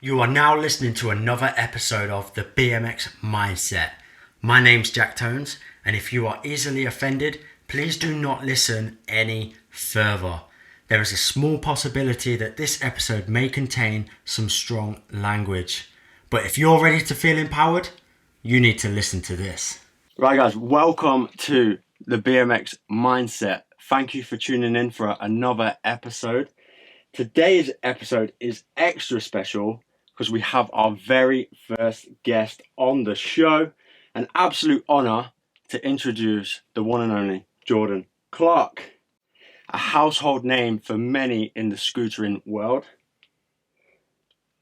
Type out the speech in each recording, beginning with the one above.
You are now listening to another episode of the BMX Mindset. My name's Jack Tones, and if you are easily offended, please do not listen any further. There is a small possibility that this episode may contain some strong language. But if you're ready to feel empowered, you need to listen to this. Right guys, welcome to the BMX Mindset. Thank you for tuning in for another episode. Today's episode is extra special because we have our very first guest on the show. An absolute honour to introduce the one and only Jordan Clark, a household name for many in the scootering world,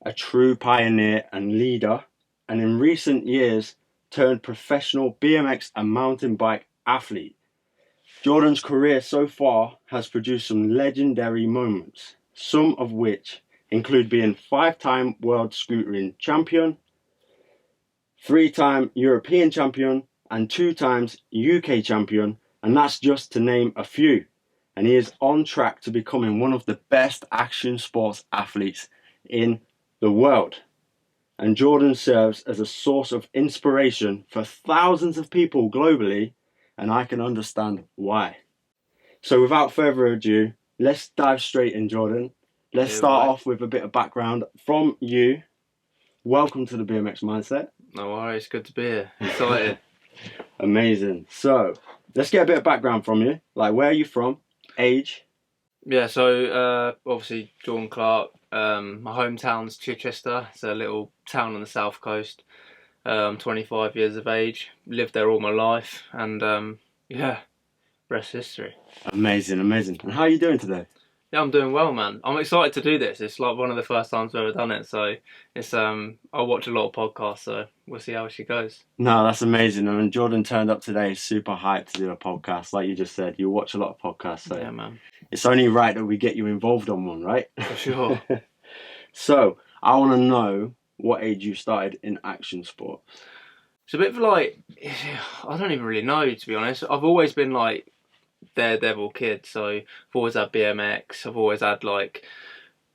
a true pioneer and leader, and in recent years turned professional BMX and mountain bike athlete. Jordan's career so far has produced some legendary moments, some of which include being 5-time world scootering champion, 3-time European champion, and 2 times UK champion, and that's just to name a few. And he is on track to becoming one of the best action sports athletes in the world. And Jordan serves as a source of inspiration for thousands of people globally, and I can understand why. So without further ado, let's dive straight in, Jordan. Let's start off with a bit of background from you. Welcome to the BMX Mindset. No worries, good to be here. Excited. Amazing. So, let's get a bit of background from you. Like, where are you from? Age? Yeah, so obviously Jordan Clark. My hometown's Chichester. It's a little town on the south coast. I'm 25 years of age. Lived there all my life, and yeah, rest history. Amazing, amazing. And how are you doing today? Yeah, I'm doing well, man. I'm excited to do this. It's like one of the first times I've ever done it, so it's I watch a lot of podcasts, so we'll see how she goes. No, that's amazing. I mean, Jordan turned up today super hyped to do a podcast. Like you just said, you watch a lot of podcasts, so yeah, man. It's only right that we get you involved on one, right? For sure. So, I want to know what age you started in action sports. It's a bit of like, I don't even really know, to be honest. I've always been like daredevil kid, so I've always had BMX. I've always had like,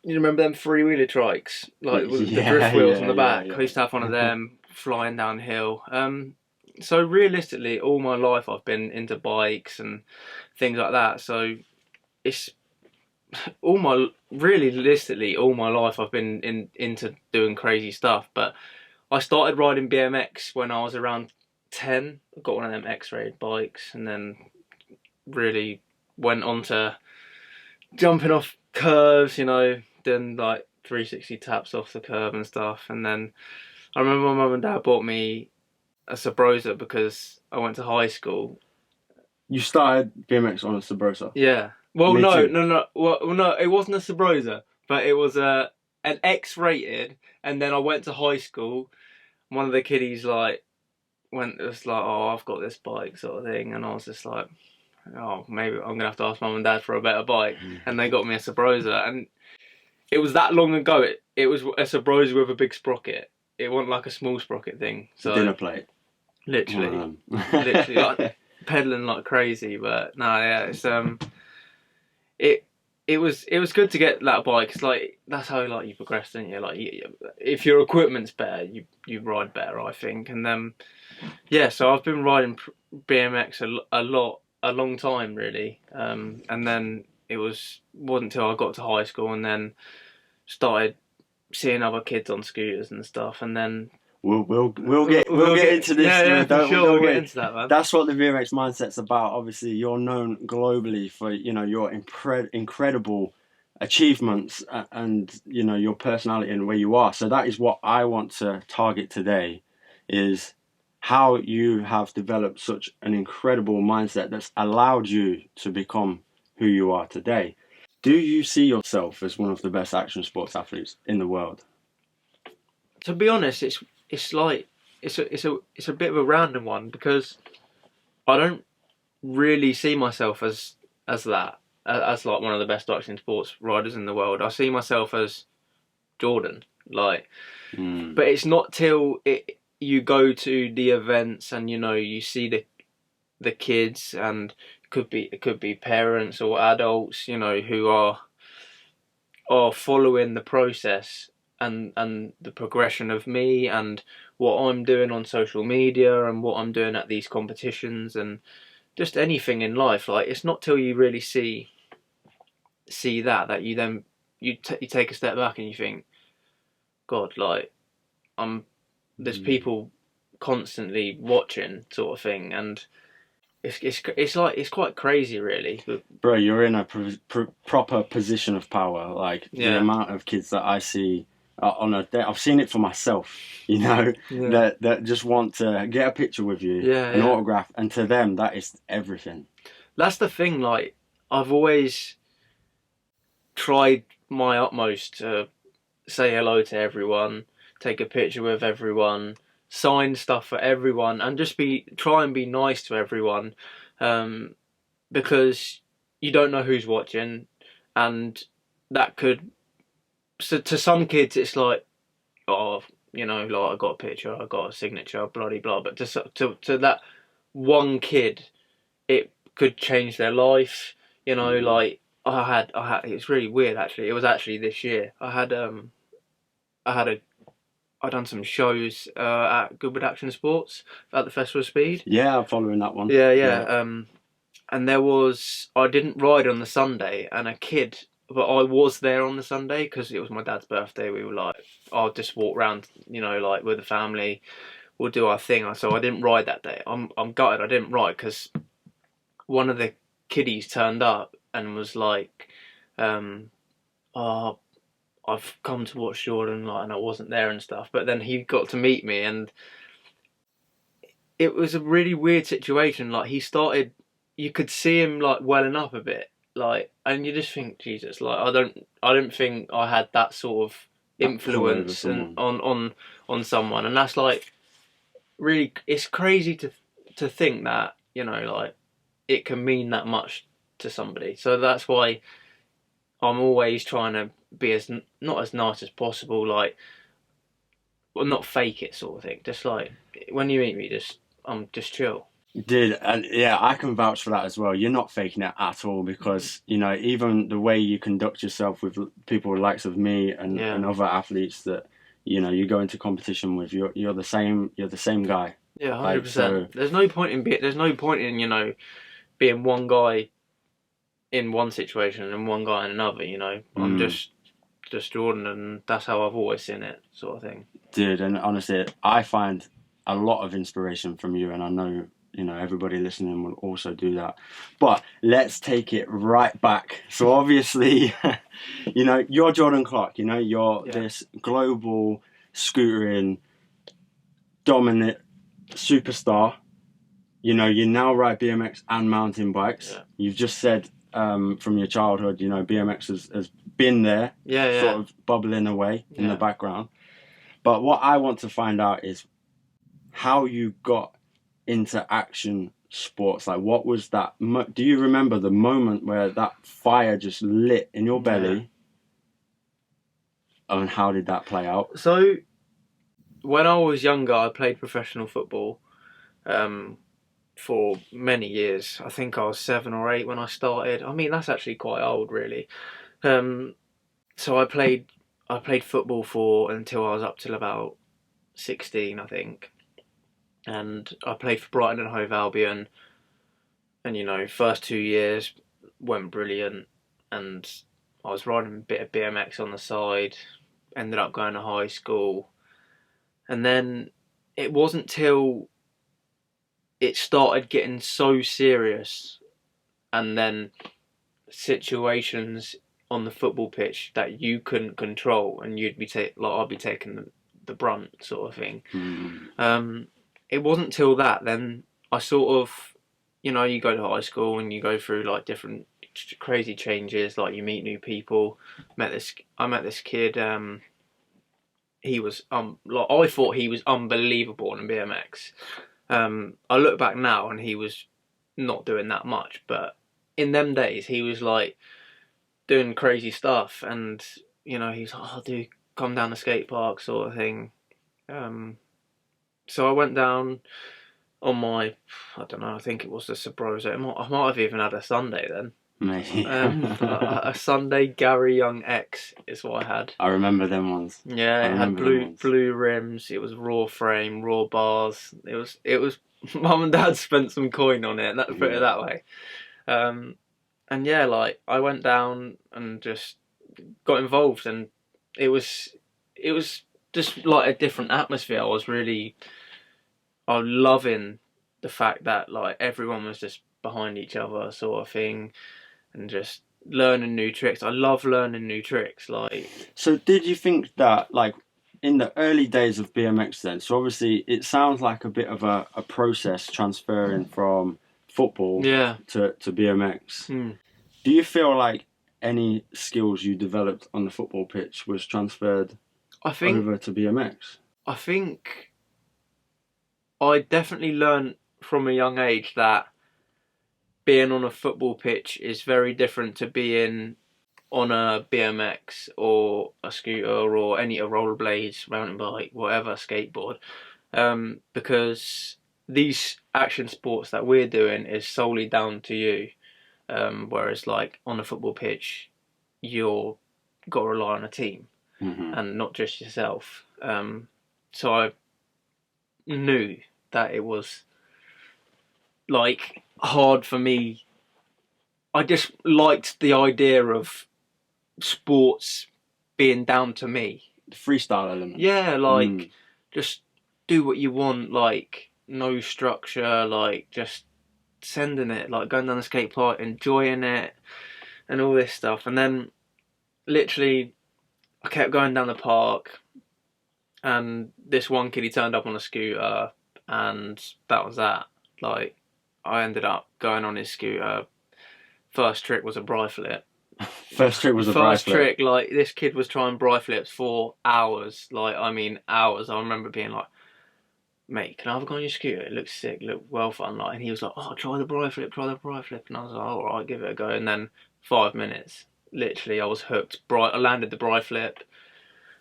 you remember them three-wheeler trikes, like with the drift wheels on the back. I used to have one of them flying downhill. So realistically, all my life I've been into bikes and things like that. So it's all my life I've been into doing crazy stuff. But I started riding BMX when I was around 10. I got one of them X-rated bikes, and then really went on to jumping off curves, you know, doing like 360 taps off the curb and stuff. And then I remember my mum and dad bought me a Sabrosa because I went to high school. You started BMX on a Sabrosa? Yeah. Well, no. Well, no, it wasn't a Sabrosa, but it was an X-rated. And then I went to high school. One of the kiddies it was like, oh, I've got this bike sort of thing, and I was just like, oh, maybe I'm gonna have to ask mum and dad for a better bike. And they got me a Sabrosa, and it was that long ago. It was a Sabrosa with a big sprocket. It wasn't like a small sprocket thing. So dinner plate. Literally, literally like pedaling like crazy. But no, yeah, it's it was good to get that bike. Cause like that's how like you progress, don't you? Like if your equipment's better, you ride better, I think. And then yeah, so I've been riding BMX a long time really, and then it wasn't until I got to high school and then started seeing other kids on scooters and stuff, and then we'll get into this. Yeah, for sure. We'll get into that, man. That's what the BMX Mindset's about. Obviously, you're known globally for your incredible achievements and your personality and where you are. So that is what I want to target today, is how you have developed such an incredible mindset that's allowed you to become who you are today. Do you see yourself as one of the best action sports athletes in the world? To be honest, it's a bit of a random one, because I don't really see myself as like one of the best action sports riders in the world. I see myself as Jordan, like, but it's not till you go to the events and you see the kids, and it could be parents or adults who are following the process and the progression of me and what I'm doing on social media and what I'm doing at these competitions and just anything in life. Like, it's not till you really see that you then you take a step back and you think, God, like, there's people constantly watching, sort of thing, and it's like, it's quite crazy, really. Bro, you're in a proper position of power. Like, the Yeah. amount of kids that I see on a day, I've seen it for myself, you know, Yeah. that just want to get a picture with you, Yeah, an yeah. autograph, and to them, that is everything. That's the thing. Like, I've always tried my utmost to say hello to everyone, take a picture with everyone, sign stuff for everyone, and just try and be nice to everyone, because you don't know who's watching, and that could. So to some kids, it's like, oh, you know, like, I got a picture, I got a signature, bloody blah. But to that one kid, it could change their life. You know, like, I had. It's really weird, actually. It was actually this year. I done some shows at Goodwood Action Sports at the Festival of Speed. Yeah, I'm following that one. Yeah. And I didn't ride on the Sunday, and a kid, but I was there on the Sunday because it was my dad's birthday. We were like, I'll just walk around, you know, like, with the family. We'll do our thing. So I didn't ride that day. I'm gutted I didn't ride because one of the kiddies turned up and was like, oh, I've come to watch Jordan, like, and I wasn't there and stuff. But then he got to meet me, and it was a really weird situation. Like, you could see him, like, welling up a bit, like, and you just think, Jesus, like, I don't think I had that sort of influence on someone, and that's, like, really, it's crazy to think that, you know, like, it can mean that much to somebody. So that's why I'm always trying to be not as nice as possible, like, well, not fake it, sort of thing. Just like, when you meet me, I'm just chill. And yeah, I can vouch for that as well. You're not faking it at all because, you know, even the way you conduct yourself with people likes of me and other athletes that, you know, you go into competition with, you're the same guy. Yeah, 100%. Like, so, there's no point in, you know, being one guy in one situation and one guy in another, you know. I'm just Jordan, and that's how I've always seen it, sort of thing. Dude, and honestly, I find a lot of inspiration from you, and I know, you know, everybody listening will also do that. But let's take it right back. So obviously, you know, you're Jordan Clark, you know, you're this global scootering dominant superstar. You know, you now ride BMX and mountain bikes. Yeah. You've just said from your childhood, you know, BMX has been there, sort of bubbling away in the background. But what I want to find out is how you got into action sports. Like, what was that? Do you remember the moment where that fire just lit in your belly? And how did that play out? So, when I was younger, I played professional football for many years. I think I was 7 or 8 when I started. I mean, that's actually quite old, really. So I played football until I was up till about 16, I think. And I played for Brighton and Hove Albion. And, you know, first 2 years went brilliant. And I was riding a bit of BMX on the side. Ended up going to high school. And then it wasn't till it started getting so serious, and then situations on the football pitch that you couldn't control, and I'd be taking the brunt, sort of thing. It wasn't till that then I sort of, you know, you go to high school and you go through, like, different crazy changes, like, you meet new people. I met this kid. He was like, I thought he was unbelievable in BMX. I look back now and he was not doing that much, but in them days he was, like, doing crazy stuff, and, you know, he's like, oh, dude, come down the skate park, sort of thing. So I went down on my, I don't know, I think it was the Sabrosa. I might have even had a Sunday then. Maybe. A Sunday Gary Young X is what I had. I remember them ones. Yeah, it had blue rims. It was raw frame, raw bars. It was. Mum and Dad spent some coin on it. Put it that way. And yeah, like I went down and just got involved, and it was just like a different atmosphere. I was loving the fact that like everyone was just behind each other, sort of thing, and just learning new tricks. I love learning new tricks. Like, so did you think that like in the early days of BMX then? So obviously it sounds like a bit of a process transferring from football to BMX. Do you feel like any skills you developed on the football pitch was transferred over to BMX? I think I definitely learned from a young age that being on a football pitch is very different to being on a BMX or a scooter or any rollerblades, mountain bike, whatever, skateboard, because these action sports that we're doing is solely down to you, whereas like on a football pitch, you're got to rely on a team and not just yourself. So I knew that it was like hard for me. I just liked the idea of sports being down to me. The freestyle element. Yeah, like just do what you want, like no structure, like just sending it, like going down the skate park, enjoying it, and all this stuff. And then literally I kept going down the park, and this one kid, he turned up on a scooter, and that was that. Like, I ended up going on his scooter. First trick was a bri flip. First trick, like, this kid was trying bri flips for hours. Like, I mean, hours. I remember being like, mate, can I have a go on your scooter? It looks sick, look well fun. Like, and he was like, oh, try the bri flip. And I was like, all right, give it a go. And then 5 minutes, literally, I was hooked. I landed the bri flip,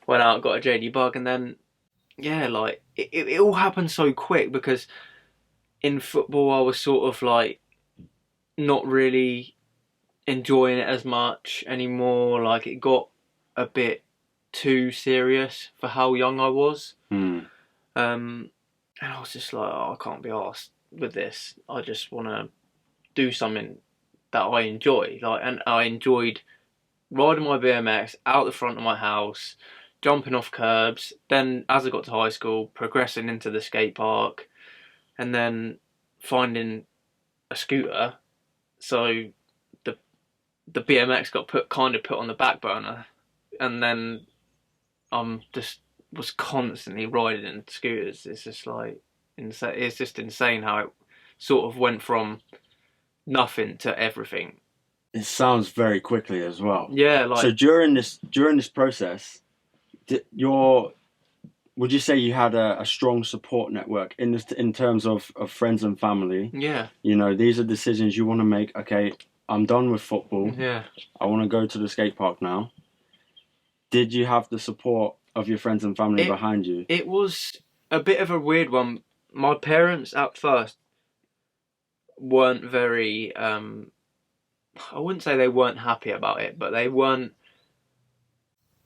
went out, got a JD bug, and then, yeah, like, it all happened so quick because in football I was sort of like not really enjoying it as much anymore. Like, it got a bit too serious for how young I was. And I was just like, oh, I can't be arsed with this. I just want to do something that I enjoy. Like, and I enjoyed riding my BMX out the front of my house, jumping off curbs. Then, as I got to high school, progressing into the skate park, and then finding a scooter. So the BMX got put on the back burner, and then just was constantly riding scooters. It's just like insane. It's just insane how it sort of went from nothing to everything. It sounds very quickly as well. Yeah, like, so during this process, would you say you had a strong support network in terms of friends and family? Yeah. You know, these are decisions you want to make. Okay, I'm done with football. Yeah. I want to go to the skate park now. Did you have the support of your friends and family behind you? It was a bit of a weird one. My parents at first weren't very, I wouldn't say they weren't happy about it, but they weren't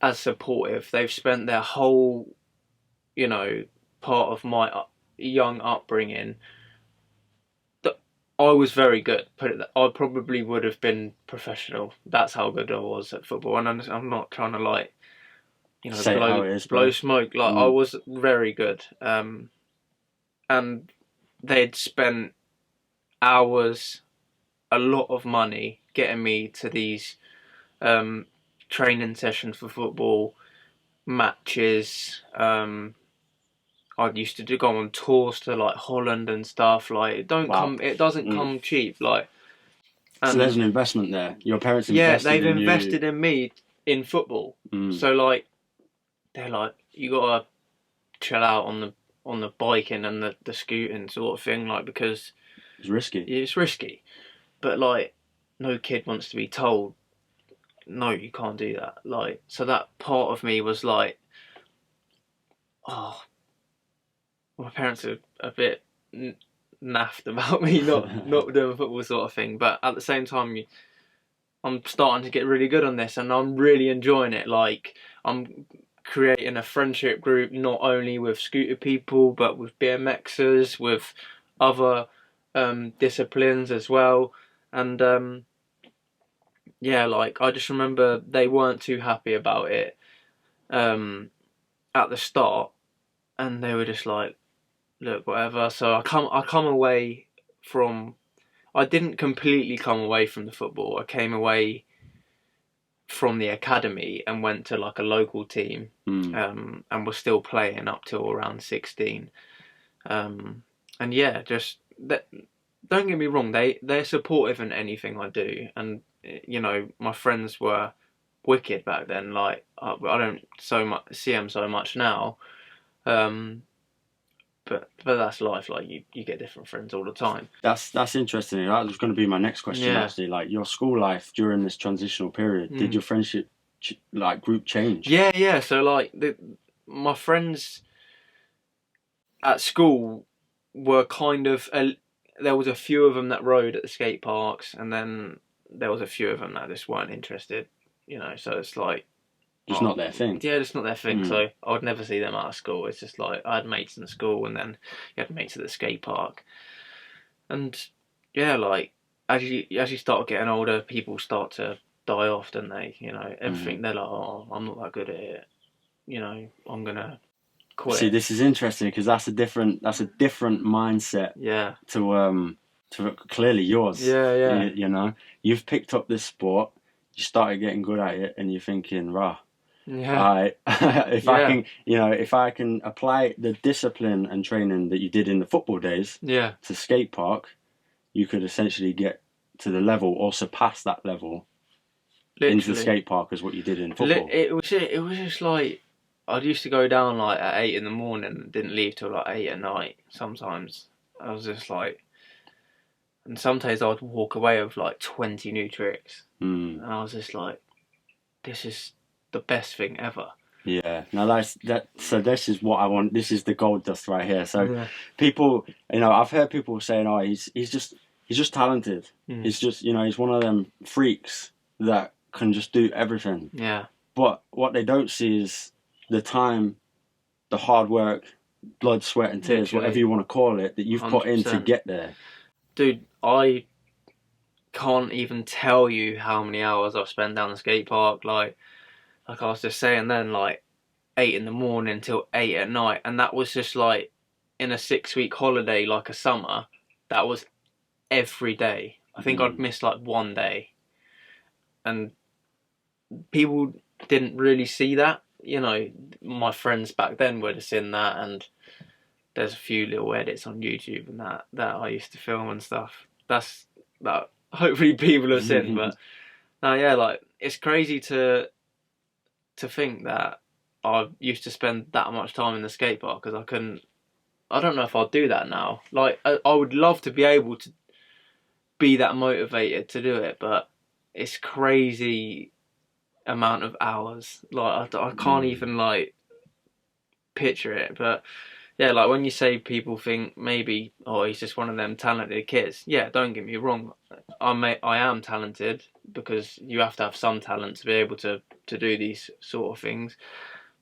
as supportive. They've spent their whole, part of my young upbringing. I was very good. I probably would have been professional. That's how good I was at football. And I'm not trying to like, blow smoke. Like, I was very good. And they'd spent hours, a lot of money getting me to these training sessions for football, matches. I used to go on tours to like Holland and stuff. Like, it doesn't come cheap. Like, so there's an investment there. Your parents invested they've invested in me in football. So like, they're like, you gotta chill out on the biking and the scooting sort of thing, like, because it's risky. It's risky, but like, no kid wants to be told, no, you can't do that. Like, so that part of me was like, oh, my parents are a bit naffed about me not doing football sort of thing, but at the same time, I'm starting to get really good on this, and I'm really enjoying it. Like, I'm creating a friendship group not only with scooter people but with BMXers, with other disciplines as well. And yeah, like, I just remember they weren't too happy about it at the start, and they were just like, look, whatever. So I come away from, I didn't completely come away from the football. I came away from the academy and went to like a local team, and was still playing up till around 16. And yeah, just that, don't get me wrong, they're supportive in anything I do, and you know, my friends were wicked back then. Like, I don't so much see them so much now, but that's life. Like, you get different friends all the time. That's interesting. That was going to be my next question, actually. Like, your school life during this transitional period, did your friendship like group change? Yeah. So like, my friends at school were kind of there was a few of them that rode at the skate parks, and then there was a few of them that just weren't interested. You know, so it's like, just not their thing. Yeah, it's not their thing. So I would never see them out of school. It's just like, I had mates in the school, and then you had mates at the skate park. And yeah, like, as you start getting older, people start to die off, don't they? You know, everything. They're like, oh, I'm not that good at it. You know, I'm gonna quit. See, this is interesting because that's a different mindset. Yeah. To clearly yours. Yeah. You know, you've picked up this sport, you started getting good at it, and you're thinking, rah. Yeah. If I can apply the discipline and training that you did in the football days to skate park, you could essentially get to the level or surpass that level into the skate park as what you did in football. It was just like, I used to go down like at 8 in the morning and didn't leave till like 8 at night. Sometimes I was just like, and sometimes I'd walk away with like 20 new tricks, and I was just like, this is the best thing ever. Yeah, now so this is what I want. This is the gold dust right here. So people, you know, I've heard people saying, oh, he's just talented. He's just, you know, he's one of them freaks that can just do everything. Yeah. But what they don't see is the time, the hard work, blood, sweat and tears, whatever you want to call it, that you've 100%. Put in to get there. Dude, I can't even tell you how many hours I've spent down the skate park. Like I was just saying then, like 8 in the morning till 8 at night. And that was just like in a 6-week holiday, like a summer, that was every day. I think I'd missed like one day. And people didn't really see that. You know, my friends back then would have seen that, and there's a few little edits on YouTube and that I used to film and stuff. That hopefully people have seen. But no, yeah, like, it's crazy to think that I used to spend that much time in the skate park, because I don't know if I'll do that now. Like, I would love to be able to be that motivated to do it, but it's crazy amount of hours. Like, I can't even like picture it. But yeah, like when you say people think maybe, oh, he's just one of them talented kids. Yeah, don't get me wrong. I am talented, because you have to have some talent to be able to do these sort of things.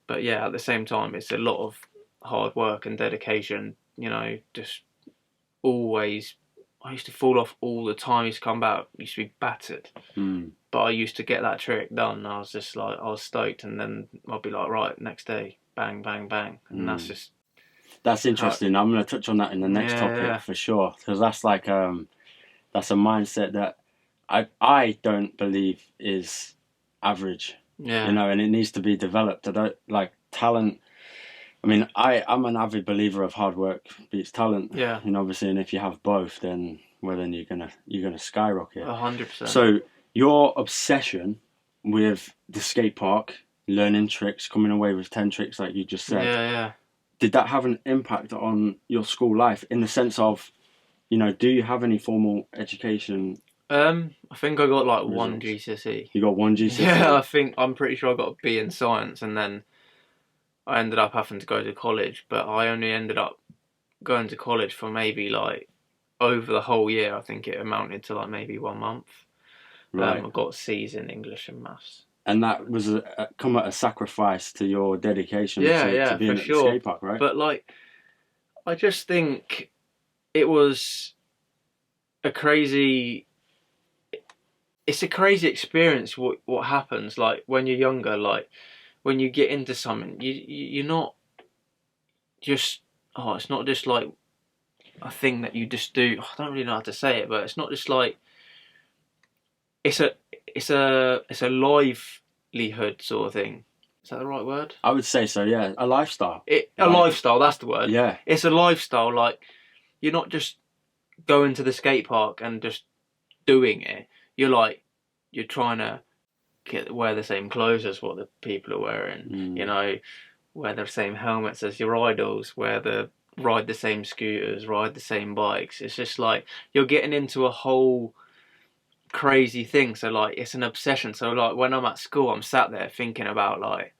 But yeah, at the same time, it's a lot of hard work and dedication. You know, just always. I used to fall off all the time. I used to come back, used to be battered. But I used to get that trick done. I was just like, I was stoked, and then I'd be like, right, next day, bang, bang, bang, and that's just. That's interesting. I'm going to touch on that in the next topic for sure, because that's like that's a mindset that I don't believe is average. Yeah. You know, and it needs to be developed. I don't like talent. I mean, I'm an avid believer of hard work beats talent. Yeah. And obviously, and if you have both, then you're gonna skyrocket. 100%. So your obsession with the skate park, learning tricks, coming away with 10 tricks, like you just said. Yeah. Did that have an impact on your school life, in the sense of, you know, do you have any formal education? I think I got like results? 1 GCSE. You got 1 GCSE? Yeah, I'm pretty sure I got a B in science, and then I ended up having to go to college, but I only ended up going to college for maybe like over the whole year. I think it amounted to like maybe 1 month. Right. I got C's in English and maths. And that was come at a sacrifice to your dedication to being for at sure. the skate park, right? But like, I just think it was a crazy. It's a crazy experience. What happens like when you're younger, like when you get into something, you're not just it's not just like a thing that you just do. I don't really know how to say it, but it's not just like it's a livelihood sort of thing. Is that the right word? I would say so, yeah. A lifestyle. A lifestyle, that's the word. Yeah. It's a lifestyle. Like, you're not just going to the skate park and just doing it. You're trying to wear the same clothes as what the people are wearing. You know, wear the same helmets as your idols, ride the same scooters, ride the same bikes. It's just like, you're getting into a whole crazy thing. So like, it's an obsession. So like, when I'm at school, I'm sat there thinking about like,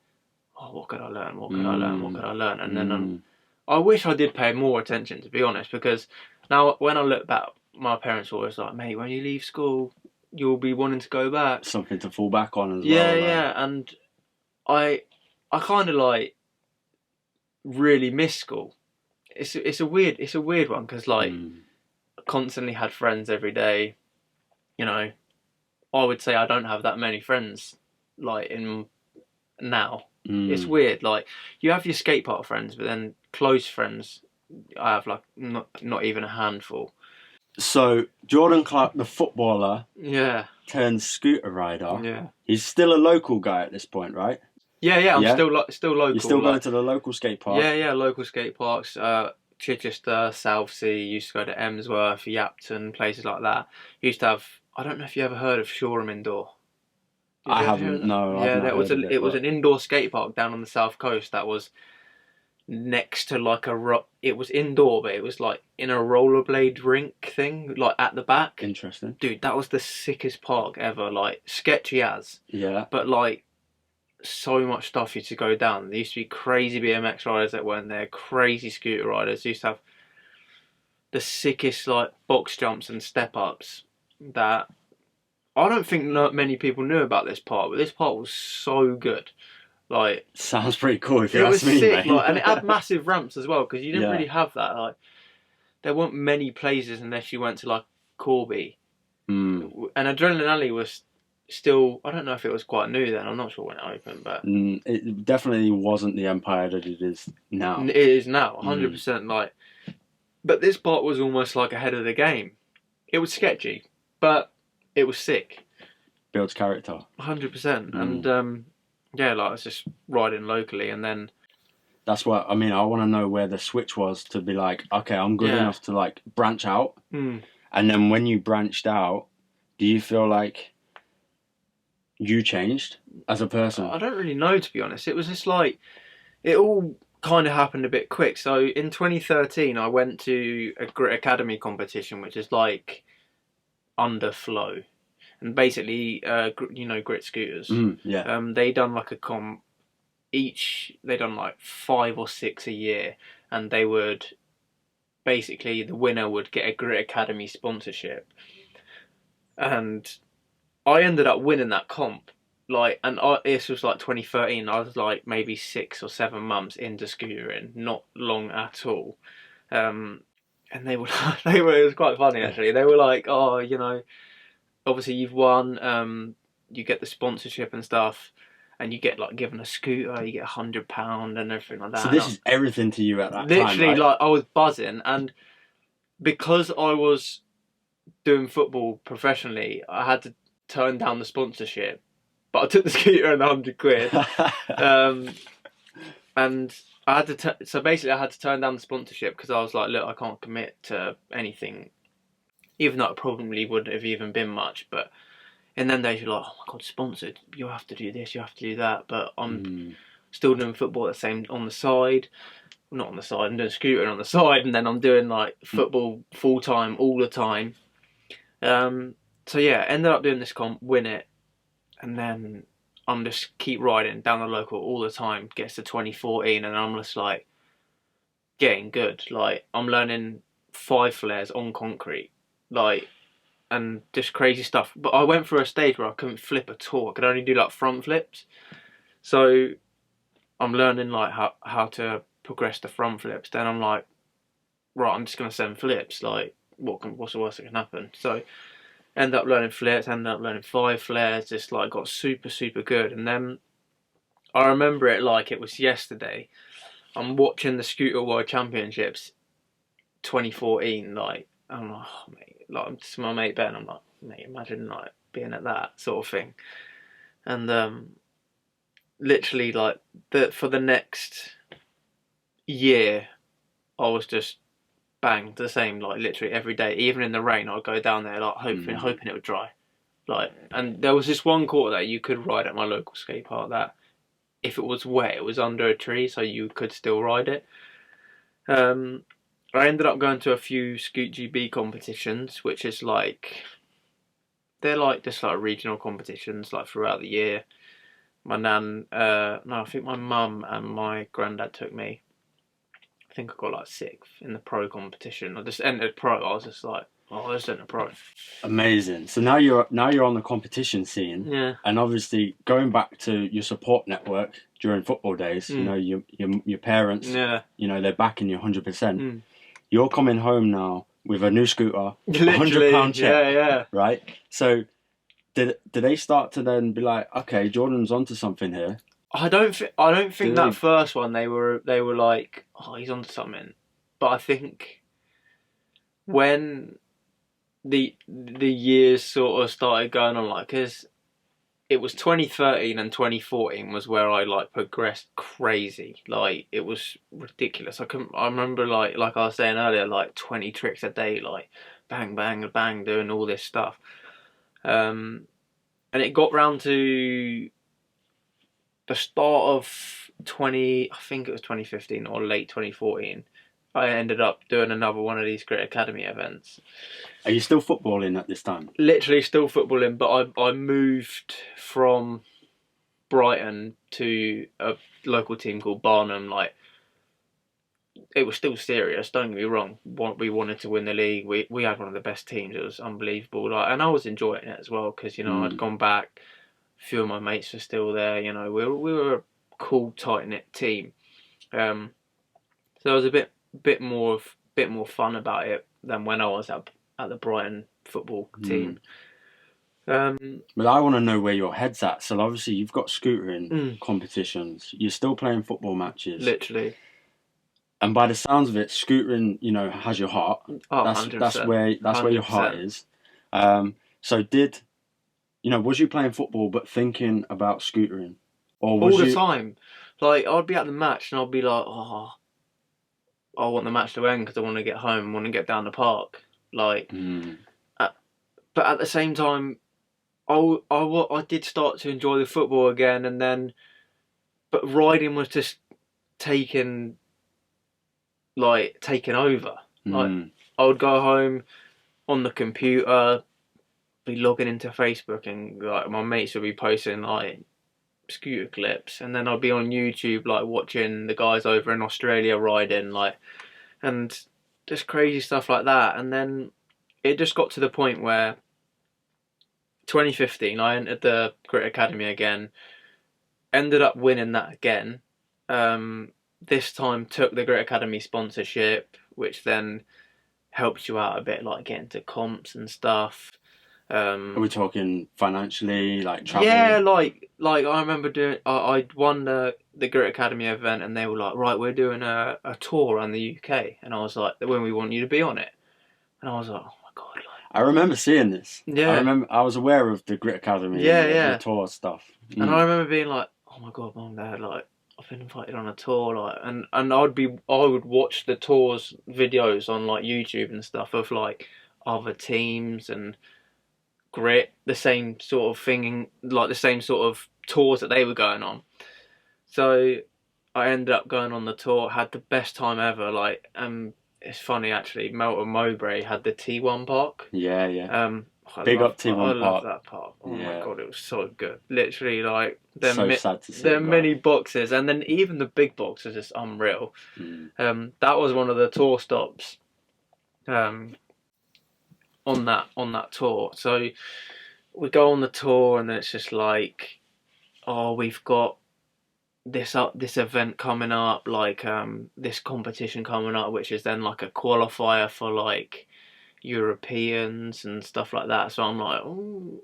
what could I learn? What could I learn? What could I learn? And then I wish I did pay more attention, to be honest, because now when I look back, my parents were always like, mate, when you leave school, you'll be wanting to go back. Something to fall back on as well. Yeah. And I kind of like really miss school. It's a weird one, because like I constantly had friends every day. You know, I would say I don't have that many friends like in now. It's weird. Like, you have your skate park friends, but then close friends, I have like not even a handful. So Jordan Clark, the footballer, turned scooter rider. Yeah. He's still a local guy at this point, right? Yeah. I'm still local. You're still going to the local skate park? Yeah. Local skate parks. Chichester, Southsea. Used to go to Emsworth, Yapton, places like that. Used to have. I don't know if you ever heard of Shoreham Indoor. I haven't. No. Yeah, it was an indoor skate park down on the south coast that was next to like it was indoor, but it was like in a rollerblade rink thing, like at the back. Interesting. Dude, that was the sickest park ever. Like, sketchy as. Yeah. But like, so much stuff used to go down. There used to be crazy BMX riders that went there, crazy scooter riders. Used to have the sickest like box jumps and step ups that I don't think not many people knew about this part, but this part was so good. Like, sounds pretty cool if you ask me, sick, mate. Like, and it had massive ramps as well, because you didn't really have that. Like, there weren't many places unless you went to like Corby, and Adrenaline Alley was still. I don't know if it was quite new then. I'm not sure when it opened, but it definitely wasn't the empire that it is now. It is now, 100%. Like, but this part was almost like ahead of the game. It was sketchy, but it was sick. Builds character. 100%. And yeah, like, I was just riding locally, and then that's what I mean. I want to know where the switch was to be like, okay, I'm good enough to like branch out. And then when you branched out, do you feel like you changed as a person? I don't really know, to be honest. It was just like, it all kind of happened a bit quick. So in 2013, I went to a Grit Academy competition, which is like Underflow, and basically, Grit scooters. They done like a comp each. They done like 5 or 6 a year, and they would basically, the winner would get a Grit Academy sponsorship, and I ended up winning that comp. Like, and this was like 2013. I was like maybe 6 or 7 months into scootering, not long at all. And they were, it was quite funny actually. They were like, oh, obviously you've won, you get the sponsorship and stuff, and you get like given a scooter, you get £100 and everything like that. So this is everything to you at that time, literally, right? like, I was buzzing, and because I was doing football professionally, I had to turn down the sponsorship, but I took the scooter and £100. And I had to so basically I had to turn down the sponsorship because I was like, look, I can't commit to anything, even though it probably wouldn't have even been much. But in them days, you're like, oh my god, sponsored, you have to do this, you have to do that. But I'm still doing football on the side. Not on the side, I'm doing scooting on the side, and then I'm doing like football full time all the time. So yeah, ended up doing this comp, win it, and then I'm just keep riding down the local all the time. Gets to 2014, and I'm just like getting good. Like, I'm learning 5 flares on concrete. Like, and just crazy stuff. But I went through a stage where I couldn't flip at all. I could only do like front flips. So I'm learning like how to progress the front flips. Then I'm like, right, I'm just gonna send flips. Like, what's the worst that can happen? So end up learning flips. Ended up learning 5 flares. Just like got super good. And then I remember it like it was yesterday. I'm watching the Scooter World Championships 2014. Like, I'm like, oh, mate, like I'm to my mate Ben. I'm like, mate, imagine like being at that sort of thing. And literally like for the next year, I was just bang the same. Like literally every day, even in the rain, I'd go down there like hoping it would dry. Like, and there was this one quarter that you could ride at my local skate park that if it was wet, it was under a tree, so you could still ride it. I ended up going to a few Scoot GB competitions, which is like, they're like just like regional competitions like throughout the year. My nan, I think my mum and my granddad took me. I think I got like 6th in the pro competition. I just entered pro. I was just like, oh, I just entered pro. Amazing. So now you're on the competition scene. Yeah. And obviously going back to your support network during football days, you know, your parents, you know, they're backing you 100%. You're coming home now with a new scooter, £100 check, right? So did they start to then be like, okay, Jordan's onto something here? I don't think that first one they were like, oh, he's onto something. But I think when the years sort of started going on, like, because it was 2013 and 2014 was where I like progressed crazy. Like, it was ridiculous. I remember like I was saying earlier, like 20 tricks a day, like bang bang bang, doing all this stuff. And it got round to the start of I think it was 2015 or late 2014. I ended up doing another one of these Grit Academy events. Are you still footballing at this time? Literally still footballing, but I moved from Brighton to a local team called Barnham. Like, it was still serious, don't get me wrong. We wanted to win the league. We had one of the best teams. It was unbelievable. Like, and I was enjoying it as well because, you know, I'd gone back. A few of my mates were still there. You know, we were a cool, tight-knit team. So there was a bit more fun about it than when I was at the Brighton football team. But I want to know where your head's at. So obviously you've got scootering competitions. You're still playing football matches. Literally. And by the sounds of it, scootering, you know, has your heart. Oh, that's where your heart is. So was you playing football but thinking about scootering? Or was all the time. Like, I'd be at the match and I'd be like, oh, I want the match to end because I want to get home, I want to get down the park. Like, but at the same time, I did start to enjoy the football again, but riding was just taking over. Like, I would go home on the computer, be logging into Facebook, and like my mates would be posting like scooter clips, and then I'd be on YouTube like watching the guys over in Australia riding, like, and just crazy stuff like that. And then it just got to the point where 2015 I entered the Grit Academy again, ended up winning that again. This time took the Grit Academy sponsorship, which then helps you out a bit, like getting to comps and stuff. Are we talking financially, like travel? Yeah, like I remember doing. I won the Grit Academy event, and they were like, "Right, we're doing a tour around the UK," and I was like, "When we want you to be on it," and I was like, "Oh my god!" Like, I remember seeing this. Yeah, I was aware of the Grit Academy. The tour stuff. And I remember being like, "Oh my god, Mum, Dad, like I've been invited on a tour," like, and I would watch the tours videos on like YouTube and stuff of like other teams and Grit, the same sort of thing, like the same sort of tours that they were going on. So I ended up going on the tour, had the best time ever. Like, it's funny actually, Melton Mowbray had the T1 park. Yeah. Big up T1 park. I love park. that park. Oh my god, it was so good. Literally, like, sad to see. There are bro. many boxes, and then even the big box is just unreal. That was one of the tour stops. on that tour. So we go on the tour, and then it's just like, oh, we've got this event coming up, like this competition coming up, which is then like a qualifier for like Europeans and stuff like that. So I'm like, oh,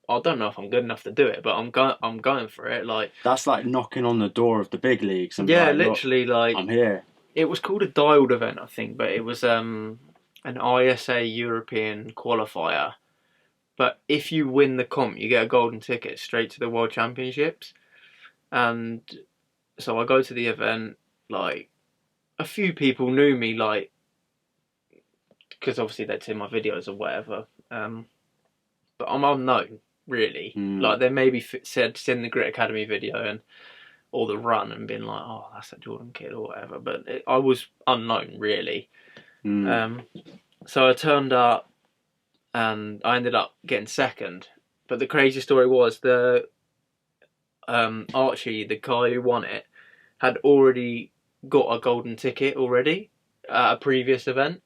I don't know if I'm good enough to do it, but I'm going for it. Like, that's like knocking on the door of the big leagues. And yeah, like, literally, like, I'm here. It was called a dialed event, I think, but it was an ISA European qualifier. But if you win the comp, you get a golden ticket straight to the World Championships. And so I go to the event, like, a few people knew me, like, because obviously they'd seen my videos or whatever. But I'm unknown, really. Like, they maybe seen the Grit Academy video or the run and been like, oh, that's a Jordan kid or whatever. But I was unknown, really. So I turned up and I ended up getting second. But the crazy story was Archie, the guy who won it, had already got a golden ticket already at a previous event.